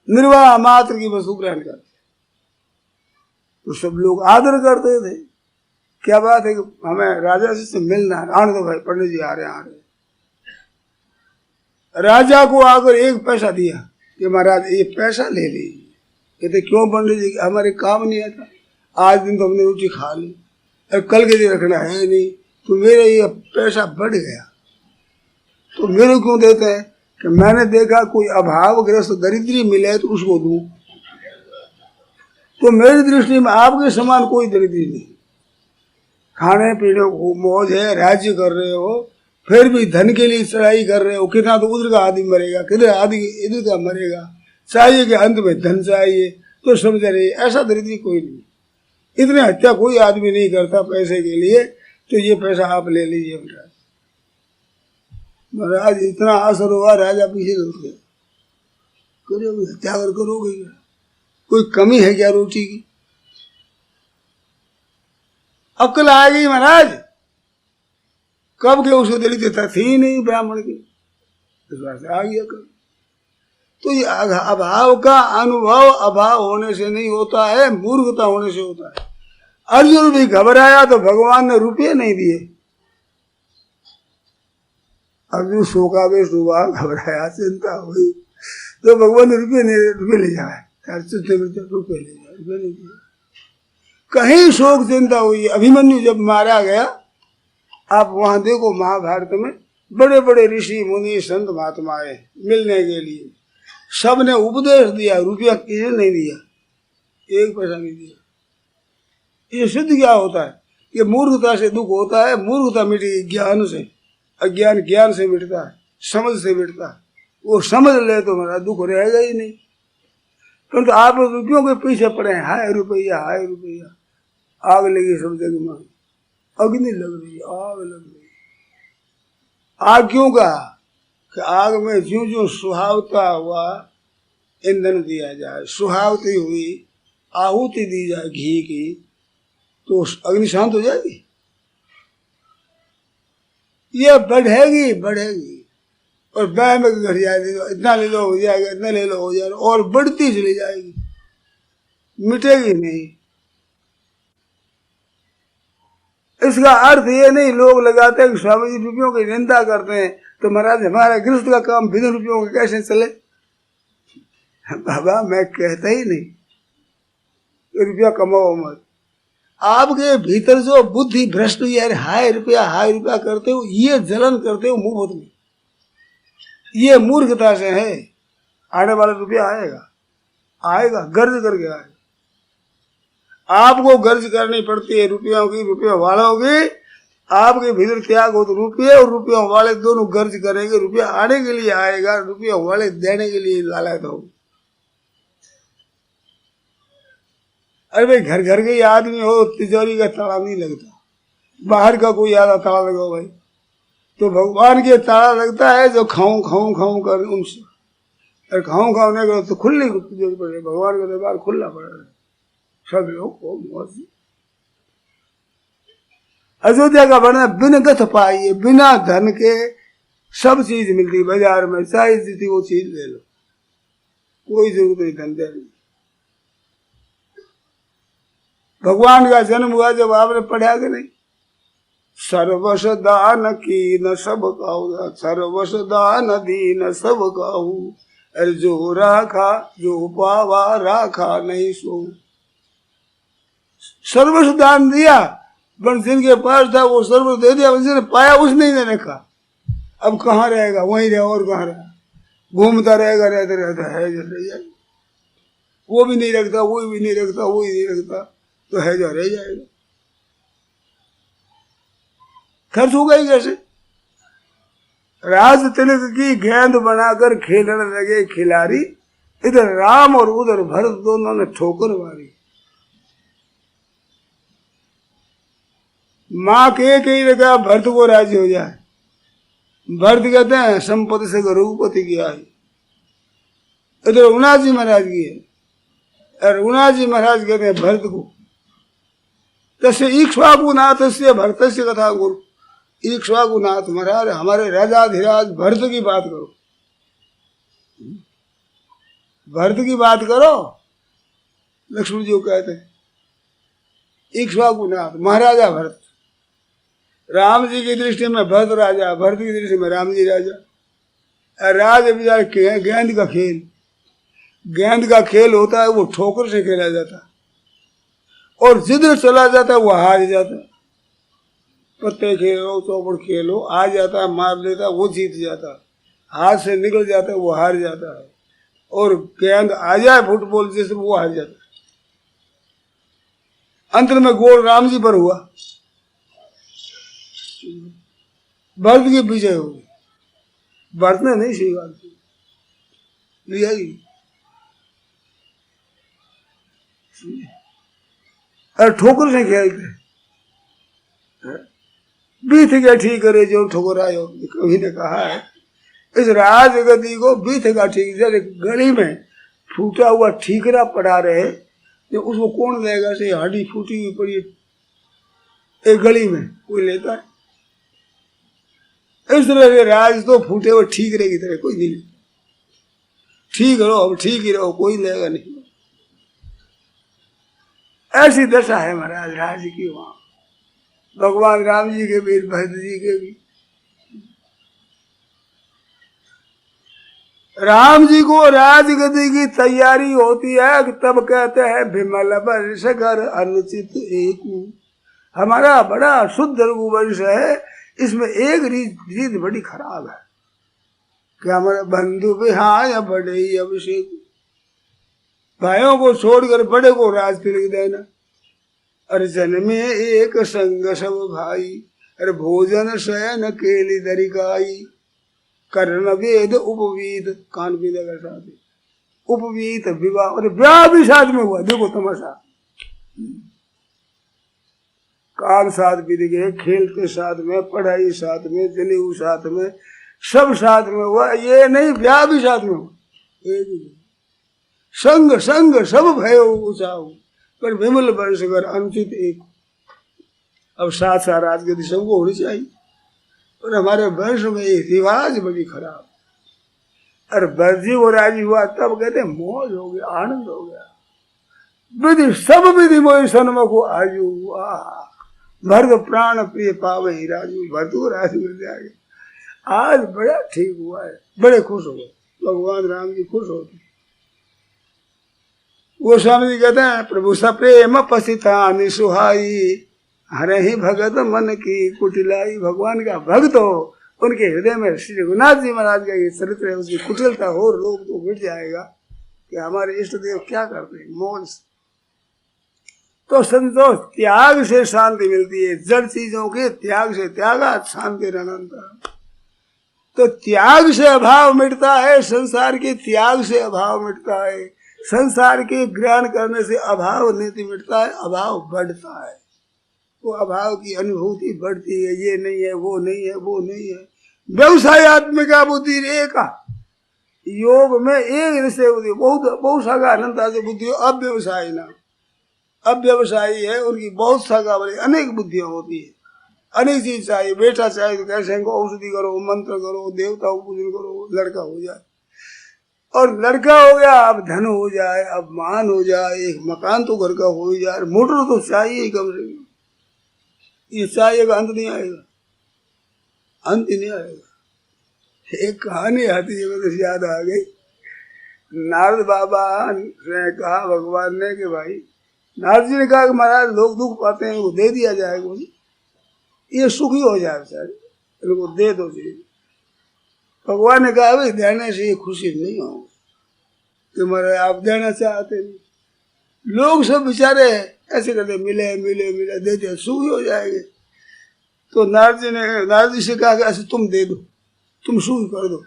निर्वाह मात्र की वस्तु ग्रहण करते। तो सब लोग आदर करते थे। क्या बात है कि हमें राजा जी से मिलना है, आने दो भाई, पंडित जी आ रहे हैं, आ रहे। राजा को आकर एक पैसा दिया कि महाराज ये पैसा ले लीजिए। कहते क्यों पंडित जी, हमारे काम नहीं आता, आज दिन तो हमने रोटी खा ली, और कल के लिए रखना है नहीं, तो मेरा ये पैसा बढ़ गया, तो मेरे क्यों देते हैं कि मैंने देखा कोई अभावग्रस्त दरिद्री मिले तो उसको दूं। तो मेरी दृष्टि में आपके समान कोई दरिद्री नहीं, खाने पीने को मौज है, राज्य कर रहे हो, फिर भी धन के लिए चढ़ाई कर रहे हो। कितना तो उधर का आदमी मरेगा, किधर आदमी इधर का मरेगा, चाहिए कि अंत में धन चाहिए, तो समझ रहे ऐसा दरिद्री कोई नहीं। इतने हत्या कोई आदमी नहीं करता पैसे के लिए, तो ये पैसा आप ले लीजिए महाराज। महाराज इतना असर हुआ, राजा पीछे लौट गया, करोगे हत्या कर करोगे क्या, कोई कमी है क्या रोटी की। अक्ल आ गई महाराज, कब के उसको दलितता थी नहीं ब्राह्मण की, इस बात से आ गया कब। तो ये अभाव का अनुभव अभाव होने से नहीं होता है, मूर्खता होने से होता है। अर्जुन भी घबराया तो भगवान ने रुपये नहीं दिए। अर्जुन शोकावेश हुआ, घबराया, चिंता हुई, तो भगवान ने रुपये ले जाए, रुपये ले जाए, रुपये नहीं दिए। कहीं शोक चिंता हुई। अभिमन्यु जब मारा गया, आप वहां देखो महाभारत में बड़े बड़े ऋषि मुनि संत महात्माएं मिलने के लिए, सबने उपदेश दिया, रुपया किसी ने नहीं दिया, एक पैसा नहीं दिया। ये सिद्ध क्या होता है, ये मूर्खता से दुख होता है। मूर्खता मिटी ज्ञान से, अज्ञान ज्ञान से मिटता है, समझ से मिटता है। वो समझ ले तो मेरा दुख रहेगा ही नहीं। परंतु आप रुपयों के पीछे पड़े हैं, हाय रुपया, हाय रुपया। आग लगी सब जगह में, अग्नि लग रही, आग लग रही। आग क्यों कहा कि आग में ज्यों ज्यों सुहावता हुआ ईंधन दिया जाए, सुहावती हुई आहुति दी जाए घी की, तो अग्नि शांत हो जाएगी। ये बढ़ेगी बढ़ेगी और बह में घट जाएगी, इतना ले लो हो जाएगा, इतना ले लो हो जाएगा, और बढ़ती चली जाएगी, मिटेगी नहीं। इसका अर्थ ये नहीं लोग लगाते हैं कि स्वामी जी रुपयों की निंदा करते हैं, तो महाराज हमारा गृहस्थ का काम बिना रुपयों के कैसे चले। बाबा मैं कहता ही नहीं रुपया कमाओ मत। आपके भीतर जो बुद्धि भ्रष्ट हुई है, हाय रुपया करते हो, ये जलन करते हो मुंह में, ये मूर्खता से है। आने वाला रुपया आएगा, आएगा गर्ज करके आएगा। आपको गर्ज करनी पड़ती है रुपयों की, रुपये वालों की। आपके भीतर त्याग हो तो रुपये और रुपयों वाले दोनों गर्ज करेंगे। रुपया आने के लिए आएगा, रुपयों वाले देने के लिए लालच हो। अरे भाई घर घर के आदमी हो, तिजोरी का ताला नहीं लगता, बाहर का कोई आधा ताला लगाओ भाई, तो भगवान के ताला लगता है जो खाऊं खाऊं खाऊं कर उनसे। अरे खाऊं खाऊं नहीं करो तो खुली तिजोरी पड़े, भगवान का दरबार खुला पड़ा है, सब लोग को मौज। अयोध्या का वर्णन बिन गथ पाइए, बिना धन के सब चीज मिलती बाजार में, चाहे जितनी वो चीज ले लो, कोई जरूरत नहीं धंधे में। भगवान का जन्म हुआ जब आपने पढ़ा कि नहीं, सर्वस दान की न सब काहू, सर्वस दान दीन सब काहू, अरे जो राखा जो पावा राखा नहीं सो। सर्वस दान दिया, पर जिनके पास था वो सर्वस दे दिया, जिसने पाया उसने नहीं रखा। अब कहाँ रहेगा, वहीं रहे और कहाँ रहे, घूमता रहेगा, रहता रहता है जो रह जाएगा। वो भी नहीं रखता, वो भी नहीं रखता, वो ही नहीं रखता, तो है जो रह जाएगा। खर्च होगा ही कैसे? राज तिलक की गेंद बनाकर खेलने लगे खिलाड़ी, इधर राम और उधर भरत दोनों ने ठोकर मारी। माँ के कहीं लगा भरत को राजी हो जाए, भरत कहते हैं संपत्ति से रघुपति की आई। इधर रघुनाथ जी महाराज की है, और रघुनाथ जी महाराज कहते हैं भरत को, तस्य इक्ष्वाकुनाथ से भरत से कथा गुरु। इक्ष्वाकुनाथ महाराज हमारे राजाधिराज भरत की बात करो, भरत की बात करो। लक्ष्मण जी को कहते हैं इक्ष्वाकुनाथ महाराजा भरत, राम जी की दृष्टि में भरत राजा, भरत की दृष्टि में राम जी राजा। राज विचार गेंद का खेल, गेंद का खेल होता है वो ठोकर से खेला जाता है, और जिधर चला जाता है वो हार जाता है। पत्ते खेलो चौपड़ खेलो, आ जाता है मार लेता है वो जीत जाता है, हाथ से निकल जाता है वो हार जाता है, और गेंद आ जाए फुटबॉल जैसे वो हार जाता है। अंत में गोल राम जी पर हुआ, भरत की विजय होगी। भरत ने नहीं स्वीकार लिया ही, और ठोकर से खेलते बीत गया ठीक करे जो ठोकर आयो। कभी ने कहा है इस राजगद्दी को बीत का ठीक, जैसे गली में फूटा हुआ ठीकरा पड़ा रहे, जो उसको कौन लेगा, से हड्डी फूटी हुई पड़ी एक गली में, कोई लेता है? इस तरह से राज तो फूटे हुए ठीक रहेगी तरह कोई नहीं, ठीक रहो अब ठीक ही रहो, कोई लेगा नहीं। ऐसी दशा है महाराज राज की वहां, भगवान राम जी के भी भरत जी के भी। राम जी को राजगद्दी की तैयारी होती है तब कहते हैं विमल वर्ष कर अनुचित एक। हमारा बड़ा शुद्ध रघुवंश है, इसमें एक रीत बड़ी खराब है कि हमारे बंधु बिहाय बड़े अभिषेक, भाइयों को छोड़कर बड़े को राज तिलक देना। अरे जन में एक संग सब भाई, अरे भोजन शयन केली दरिकाई, कर्ण वेद उपवीत, कान भी लगा साथ उपवीत विवाह, और विवाह भी साथ में हुआ। देखो तमाशा, काल साथ भी दिखे, खेलते साथ में, पढ़ाई साथ में, जनेऊ साथ में, सब साथ में हुआ। ये नहीं ब्याह भी साथ में हुआ, एक संग संग सब भयो उचाऊ, पर विमल वर्ष कर अनुचित एक। अब साथ साथ राजगद्दी सबको होनी चाहिए, और हमारे वंश में ये रिवाज बड़ी खराब। और बर्जी वो राजी हुआ तब कहते मौज हो गया, आनंद हो गया, विधि सब विधि मोहि सन्मुख आयु। भरत प्राण प्रिय पावे राजू, भरत को राजू मिल जाएगा। आज बड़ा ठीक हुआ है, बड़े खुश हो गए, भगवान राम जी खुश होते। वो स्वामी जी कहते हैं प्रभु सा प्रेम पसिता निसुहाई, हरे ही भगत मन की कुटिलाई। भगवान का भक्त हो, उनके हृदय में श्री रघुनाथ जी महाराज का ये चरित्र है, उसकी कुटिलता हो, लोग तो मिट जाएगा कि हमारे इष्ट देव क्या करते हैं, मौज। तो संतोष त्याग से शांति मिलती है, जड़ चीजों के त्याग से, त्यागा शांति अनंत। तो त्याग से अभाव मिटता है, संसार के त्याग से अभाव मिटता है, संसार के ग्रहण करने से अभाव नहीं मिटता है, अभाव बढ़ता है। वो अभाव की अनुभूति बढ़ती है, ये नहीं है, वो नहीं है, वो नहीं है। व्यवसायत्मिका बुद्धि एका, योग में एक निश्चय बुद्धि, बहुत सागा अनंता से बुद्धि। अव्यवसायी ना, अव्यवसायी है, उनकी बहुत सागा बड़ी अनेक बुद्धियां होती है। अनेक चीज चाहिए। बेटा चाहिए तो कैसे इनको औषधि करो, मंत्र करो, देवता को पूजन करो, लड़का हो जाए। और लड़का हो गया, अब धन हो जाए, अब मान हो जाए, एक मकान तो घर का हो ही जाए, मोटर तो चाहिए ही कम से कम। ये चाहिएगा, अंत नहीं आएगा, अंत ही नहीं आएगा। एक कहानी आती है, मुझे याद आ गई। नारद बाबा ने कहा भगवान ने कि भाई, नारद जी ने कहा कि महाराज लोग दुख पाते हैं, इनको दे दिया जाएगा, मुझे ये सुखी हो जाए बेचारे, इनको दे दो जी। भगवान ने कहा भाई देने से ये खुशी नहीं हो कि महाराज आप देना चाहते नहीं। लोग सब बेचारे ऐसे करते, मिले मिले मिले देते, सुखी हो जाएंगे। तो नारद जी से कहा कि ऐसे तुम दे दो, तुम सुखी कर दो।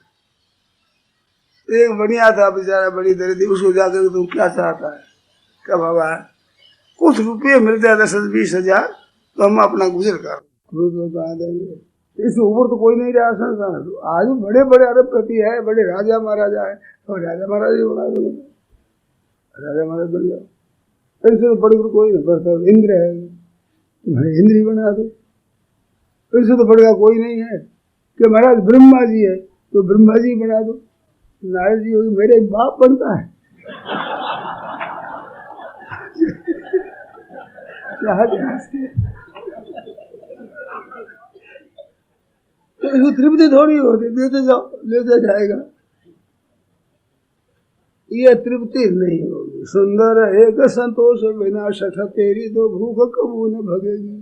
एक बढ़िया था बेचारा, बड़ी दरिद्री, उसको जाकर तुम क्या चाहता है? क्या बाबा कुछ रुपये मिलते हैं 10-20 हजार, तो हम अपना गुजर कर देंगे। इससे ऊपर तो कोई नहीं रहा संसार। आज बड़े बड़े अरबपति है, बड़े राजा महाराजा है, तो राजा महाराजा बना दो, राजा महाराज बन जाओ। इनसे तो बड़े कोई नहीं बढ़ता। इंद्र है, तुम्हारे इंद्र ही बना दो। इनसे तो बढ़िया कोई नहीं है कि महाराज ब्रह्मा जी है, तो ब्रह्मा जी बना दो। नारद जी होगी मेरे बाप बनता है। तो इसको तृप्ति थोड़ी होती, देते जाओ, लेते जाएगा, ये तृप्ति नहीं होगी। सुंदर एक संतोष बिना सठ तेरी तो भूख कबू न भगेगी।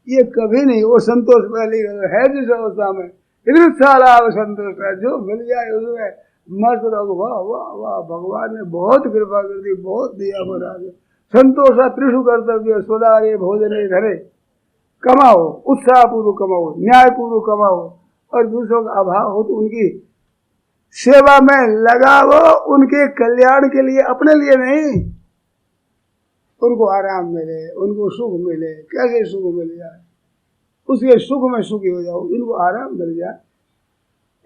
ये कभी नहीं, वो संतोष पहले है जिस अवस्था में इतनी सारा संतोष है, जो मिल जाए उसमें मस्त रहो। वाह वाह वाह, भगवान ने बहुत कृपा कर दी, बहुत दिया महाराज। संतोष त्रिषु कर्तव्य स्वदारे भोजने धरे, कमाओ उत्साह पूर्वक कमाओ, न्याय पूर्वक कमाओ, और दूसरों का अभाव हो तो उनकी सेवा में लगाओ, उनके कल्याण के लिए, अपने लिए नहीं। उनको आराम मिले, उनको सुख मिले। कैसे सुख मिल जाए? उसके सुख में सुखी हो जाओ, इनको आराम मिल जाए,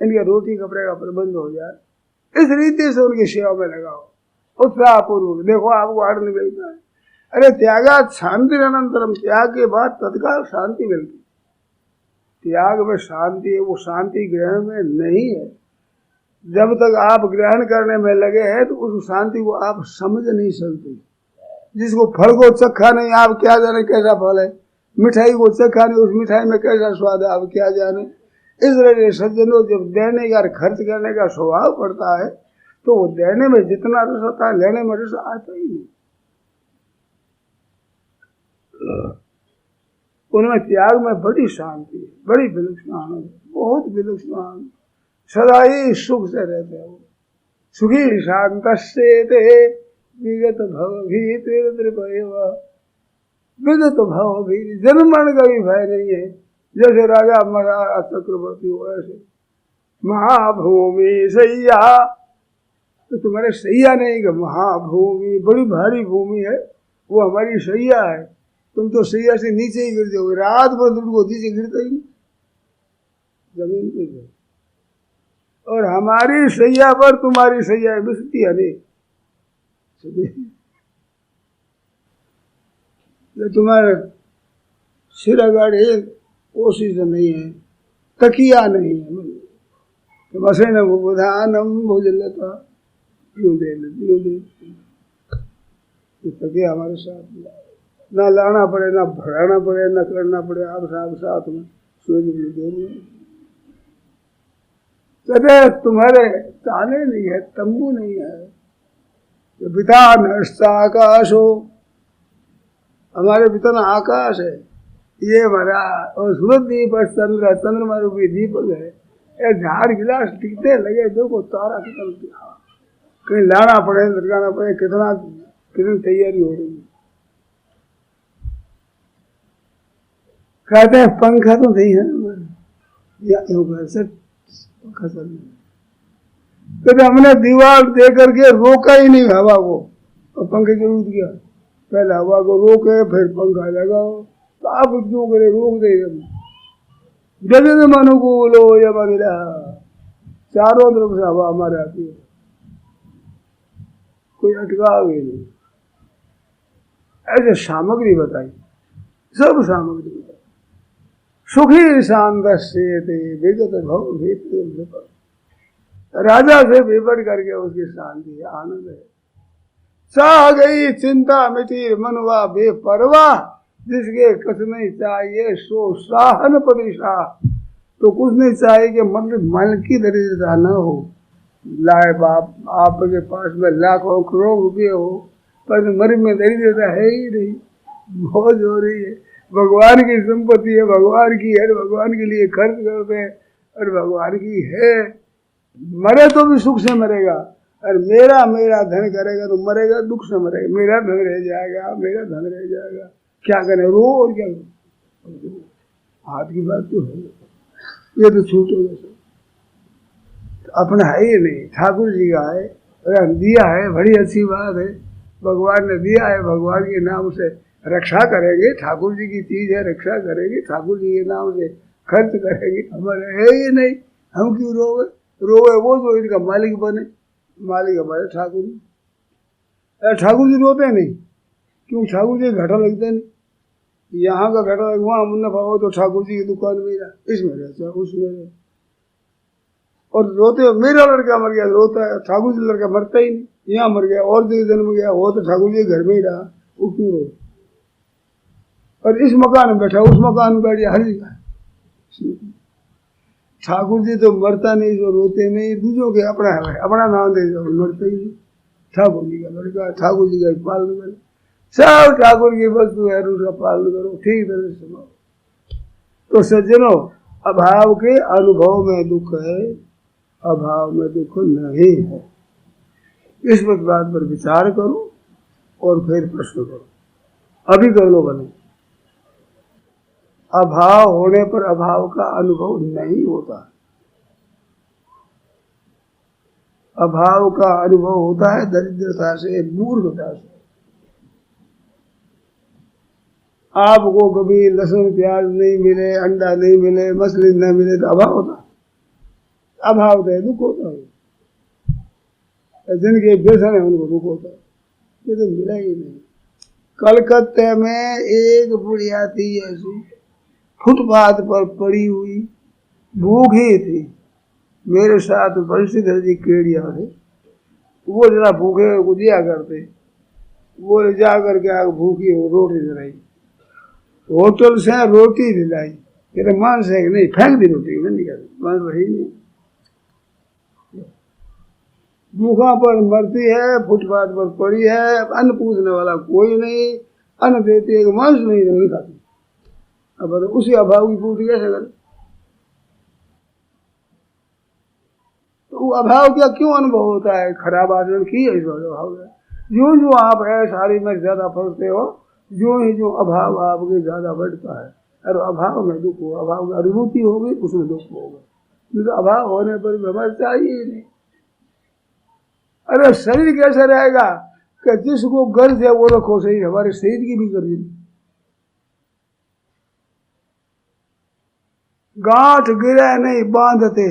इनके रोटी कपड़े का प्रबंध हो जाए, इस रीति से उनकी सेवा में लगाओ उत्साह पूर्वक। देखो आपको आनंद मिलता है। अरे त्यागात शांति अनंतरम, त्याग के बाद तत्काल शांति मिलती। त्याग में शांति है, वो शांति ग्रहण में नहीं है। जब तक आप ग्रहण करने में लगे हैं तो उस शांति को आप समझ नहीं सकते। जिसको फल को चखा नहीं, आप क्या जाने कैसा फल है। मिठाई को चखा नहीं, उस मिठाई में कैसा स्वाद है, आप क्या जाने। इसलिए सज्जनों, जब देने का खर्च करने का स्वभाव पड़ता है तो वो देने में जितना रस होता है, लेने में रस आता ही नहीं। उनमें त्याग में बड़ी शांति है, बड़ी विलक्षण आनंद, बहुत विलक्षण आनंद, सदा ही सुख से रहते हैं वो। सुखी शांत विगत भव भी विगत भव भी, जन्म मरण का भी भय नहीं है। जैसे राजा महाराज चक्रवर्ती हो, ऐसे महाभूमि सैया, तो तुम्हारे सैया नहीं कि महाभूमि, बड़ी भारी भूमि है, वो हमारी सैया है। तुम तो सैया से नीचे ही गिर जाओगे, रात भर तुमको नीचे गिरता ही नहीं, जमीन पे गिर। और हमारी सैया पर तुम्हारी सैया बिस्ती है नहीं। तुम्हारे सिरा गाड़ी कोशिश नहीं है, तकिया नहीं है, बसे न बुधानम भुजलता, यूं दे तकिया हमारे साथ ना लाना पड़े, ना भराना पड़े, ना करना पड़े, आप साथ में सोने देंगे। कहते तुम्हारे ताने नहीं है, तंबू नहीं है। पिता नष्टा आकाश हो, हमारे पिता आकाश है, ये हमारा, और सूरज दीप है, चंद्रमा रूपी दीपक है। झाड़ गिलास टिकते लगे, देखो तारा कितना, कहीं लाना पड़े, लगाना पड़े, कितनी तैयारी हो रही है। कहते हैं पंखा तो नहीं है या सर, पंखा चल रहा है। कहते हमने दीवार दे करके रोका ही नहीं हवा को, और पंखे की जरूरत किया, पहले हवा को रोके फिर पंखा लगाओ। तो आप क्यों करे, रोक दे गगन अनुकूल हो या बगिरा, चारों तरफ से हवा हमारे आती है, कोई अटकाव ही नहीं। ऐसे सामग्री बताई, सब सामग्री बताई। सुखी शांत से विगत भव भीत। राजा से विपट करके उसकी शांति है, आनंद है। सा गई चिंता मिटी मनवा बेपरवाह, जिसके कुछ नहीं चाहिए सो साहन परिशा। तो कुछ नहीं चाहिए कि मतलब मन की दरिद्रता न हो। लाए बाप आपके पास में लाखों करोड़ रुपये हो, पर मन में दरिद्रता है ही नहीं, बहुत हो रही है। भगवान की संपत्ति है, भगवान की है, भगवान के लिए खर्च करते हैं और भगवान की है। मरे तो भी सुख से मरेगा, और मेरा मेरा धन करेगा तो मरेगा दुख से मरेगा। मेरा धन रह जाएगा, मेरा धन रह जाएगा, क्या करें, रो और क्या करें। हाथ की बात तो है, ये तो छूट हो गया। अपना है ही नहीं, ठाकुर जी का है, अगर दिया है बड़ी अच्छी बात है। भगवान ने दिया है, भगवान के नाम से रक्षा करेंगे। ठाकुर जी की चीज है, रक्षा करेंगे, ठाकुर जी के नाम से खर्च करेंगे। हमारे है ही नहीं, हम क्यों रोवे। रोवे वो जो इनका मालिक बने, मालिक हमारे ठाकुर जी। ठाकुर जी रोते नहीं, क्यों, ठाकुर जी घाटा लगता नहीं। यहाँ का घाटा लग, वहाँ मुन्नाफा हो तो ठाकुर जी की दुकान में रहा, इसमें रहता, उसमें रह। और रोते, मेरा लड़का मर गया रोता है, ठाकुर जी लड़का मरता ही नहीं। यहाँ मर गया और जगह जन्म गया, वो तो ठाकुर जी घर में ही रहा, वो क्यों रो। और इस मकान में बैठा, उस मकान में बैठ गया, हर जगह। ठाकुर जी तो मरता नहीं, जो रोते नहीं, दूसरों के अपना है, अपना नाम दे दो, मरता ही नहीं। ठाकुर जी का लड़का, ठाकुर जी का पालन करो, सब ठाकुर की वस्तु है, उसका पालन करो, ठीक तरह से सुनो। तो सज्जनों, अभाव के अनुभव में दुख है, अभाव में दुख नहीं है। इस बात पर विचार करो और फिर प्रश्न करो, अभी कर लो बने। अभाव होने पर अभाव का अनुभव नहीं होता। अभाव का अनुभव होता है दरिद्रता से, मूर्खता से। आपको कभी लहसुन प्याज नहीं मिले, अंडा नहीं मिले, मछली नहीं मिले तो अभाव होता, अभाव तो है, दुख होता है। जिनके व्यसन है उनको दुख होता है, ये तो मिला ही नहीं। कलकत्ते में एक बुढ़िया थी ऐसी, फुटपाथ पर पड़ी हुई, भूखी थी। मेरे साथ बंशीधर जी केड़िया थे, वो जरा भूखे को दिया करते, वो जा करके आग भूखी हो रोटी दिलाई, होटल से रोटी दिलाई, कहते मांस है कि नहीं, फेंक दी रोटी, नहीं कहते मांस वही नहीं। भूखा पर मरती है, फुटपाथ पर पड़ी है, अन्न पूछने वाला कोई नहीं, अन्न देती है कि मांस नहीं खाती। अब उसी अभाव की पूर्ति कैसे करे। तो अभाव क्या क्यों अनुभव होता है, खराब आचरण की है, इस अभाव है। जो जो आप सारी में ज्यादा फंसते हो, जो ही जो अभाव आपके ज्यादा बढ़ता है, और अभाव में दुख हो, अभाव में अनुभूति होगी, उसमें दुख होगा। तो अभाव होने पर भी हमारे चाहिए ही नहीं। अरे शरीर कैसे रहेगा कि जिसको गर्ज है वो रखो सही, हमारे शरीर की भी गर्ज नहीं। गांठ गिरे नहीं बांधते,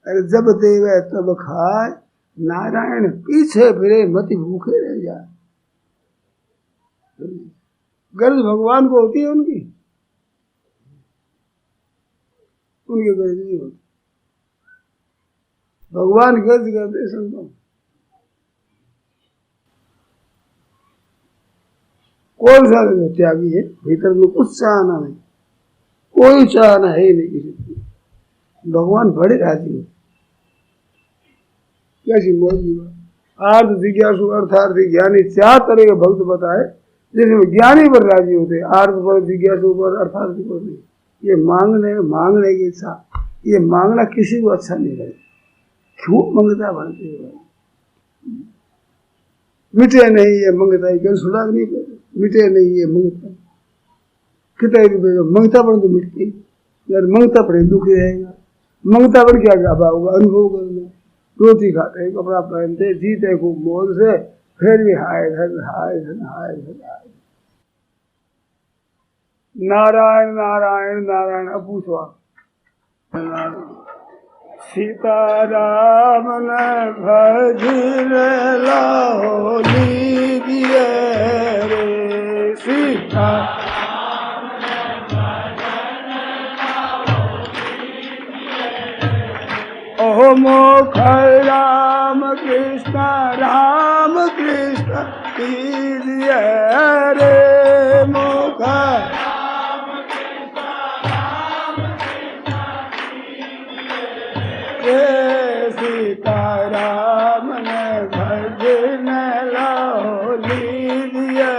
अरे जब देवे तब खाए, नारायण पीछे फिरे मति भूखे रह जाए। गर्ज भगवान को होती है, उनकी गर्ज नहीं होती। भगवान गर्ज करते संतों। कौन सा त्यागी है, भीतर में कुछ चाहना नहीं, कोई चाहना है ही नहीं किसी की। भगवान बड़े राजी हो, कैसी मौज की बात। आर्थ जिज्ञासु, अर्थार्थी, ज्ञानी, 4 तरह के भक्त बताए, जिसमें ज्ञानी पर राजी होते, आर्थ पर, जिज्ञासु पर, अर्थार्थी पर नहीं। ये मांगने की इच्छा, ये मांगना किसी को अच्छा नहीं लगे। क्यों मंगता बनते है, मिटे नहीं ये मंगता ही, कहीं सुना नहीं पड़े, मिटे नहीं ये मंगता, कितना रुपये मंगता पड़े तो मिटती, यार मंगता पड़े दुखी रहेगा। मंगता पड़ क्या अभाव होगा, अनुभव करना। रोटी खाते, कपड़ा पहनते, जीते खूब मौज से, फिर भी हाय धन हाय धन हाय धन हाय। नारायण नारायण नारायण, अब पूछो आप। सीताराम न भजन लाहो लीजिए रे, सीता ओ मुख राम कृष्ण कीजिए रे मुख सीताराम ने भजन लो लीजिए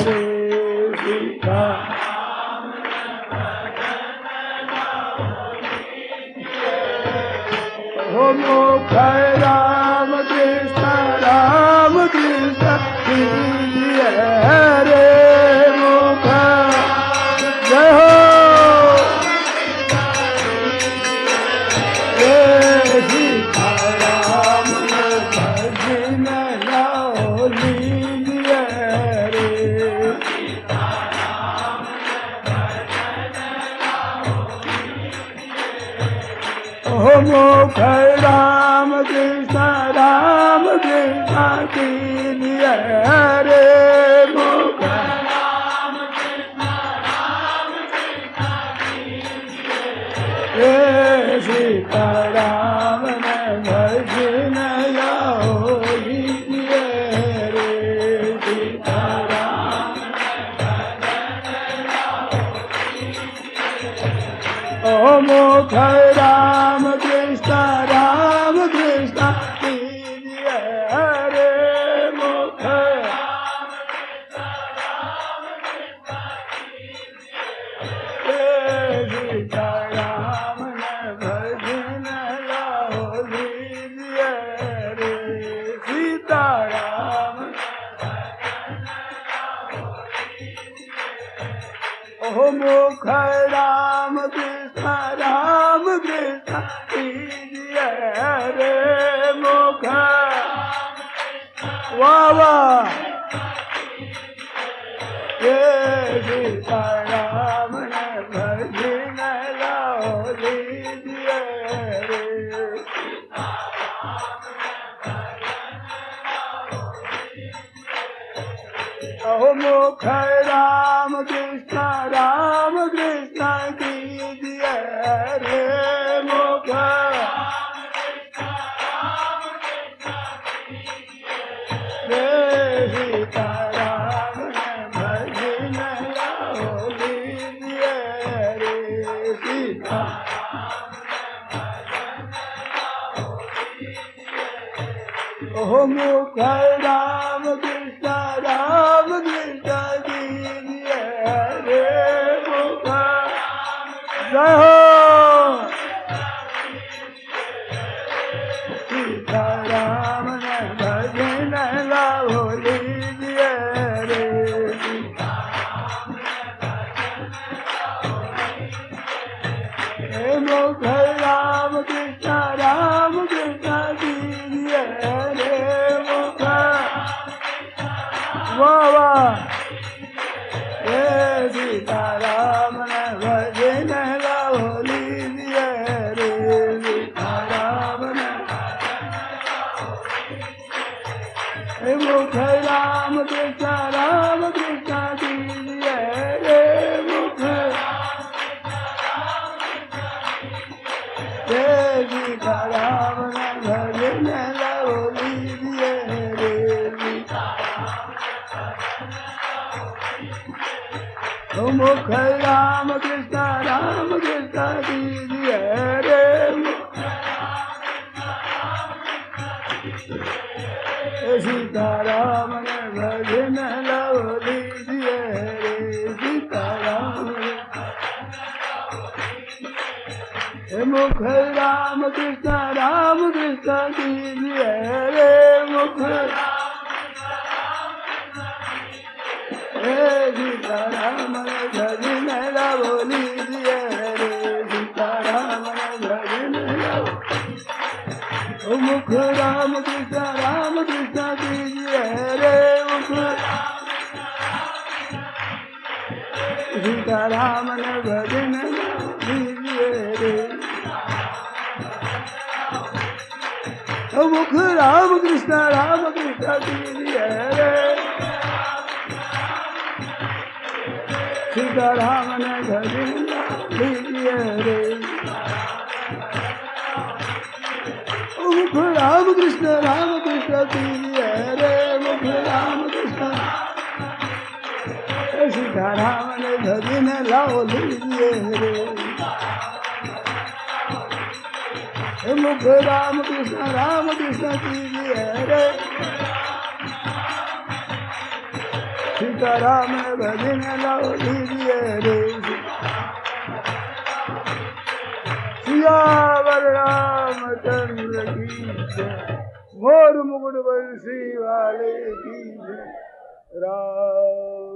रे सीता हो मुख राम कृष्ण कीजिए रे मुख जय हो मुख राम कृष्ण कीजिए रे मुख सीताराम ने भजन लो लीजिए रे सीताराम ओ मुख राम कृष्ण कीजिए रे मुख सीताराम ने भजन लो लीजिए रे सीताराम ओ मुख राम कृष्ण कीजिए रे मुख वाह वाह सीताराम ने भजन लो लीजिए रे ओ मुख राम कृष्ण कीजिए रे मुख सीताराम ने भजन लो लीजिए रे सीता ओ मुख राम कृष्ण कीजिए रे मुख जय हो सीताराम ने भजन लो लीजिए रे मुख राम कृष्ण कीजिए रे मुख वाह वाह सीताराम ने भजन लो लीजिए रे सीताराम ने मुख राम कृष्ण कीजिए रे मुख सीताराम ने भजन लो लीजिए रे मुख राम कृष्ण कीजिए रे सीताराम ने भजन लो लीजिए रे सीताराम मुख राम कृष्ण कीजिए रे मुख सीताराम ने भजन लो लीजिए रे सीताराम ने भजन लो मुख राम कृष्ण कीजिए रे मुख सीताराम ने भजन लीजिए रे मुख राम कृष्ण कीजिए रे सीताराम ने भजन लीजिए रे मुख राम कृष्ण कीजिए रे, मुख राम कृष्ण सीताराम ने भजन लाओ लीजिए रे, मुख राम कृष्ण कीजिए रे, सीताराम ने भजन लाओ लीजिए रे। सियावर रामचंद्र की जय, मोर मुकुट बंसी वाले की जय। राम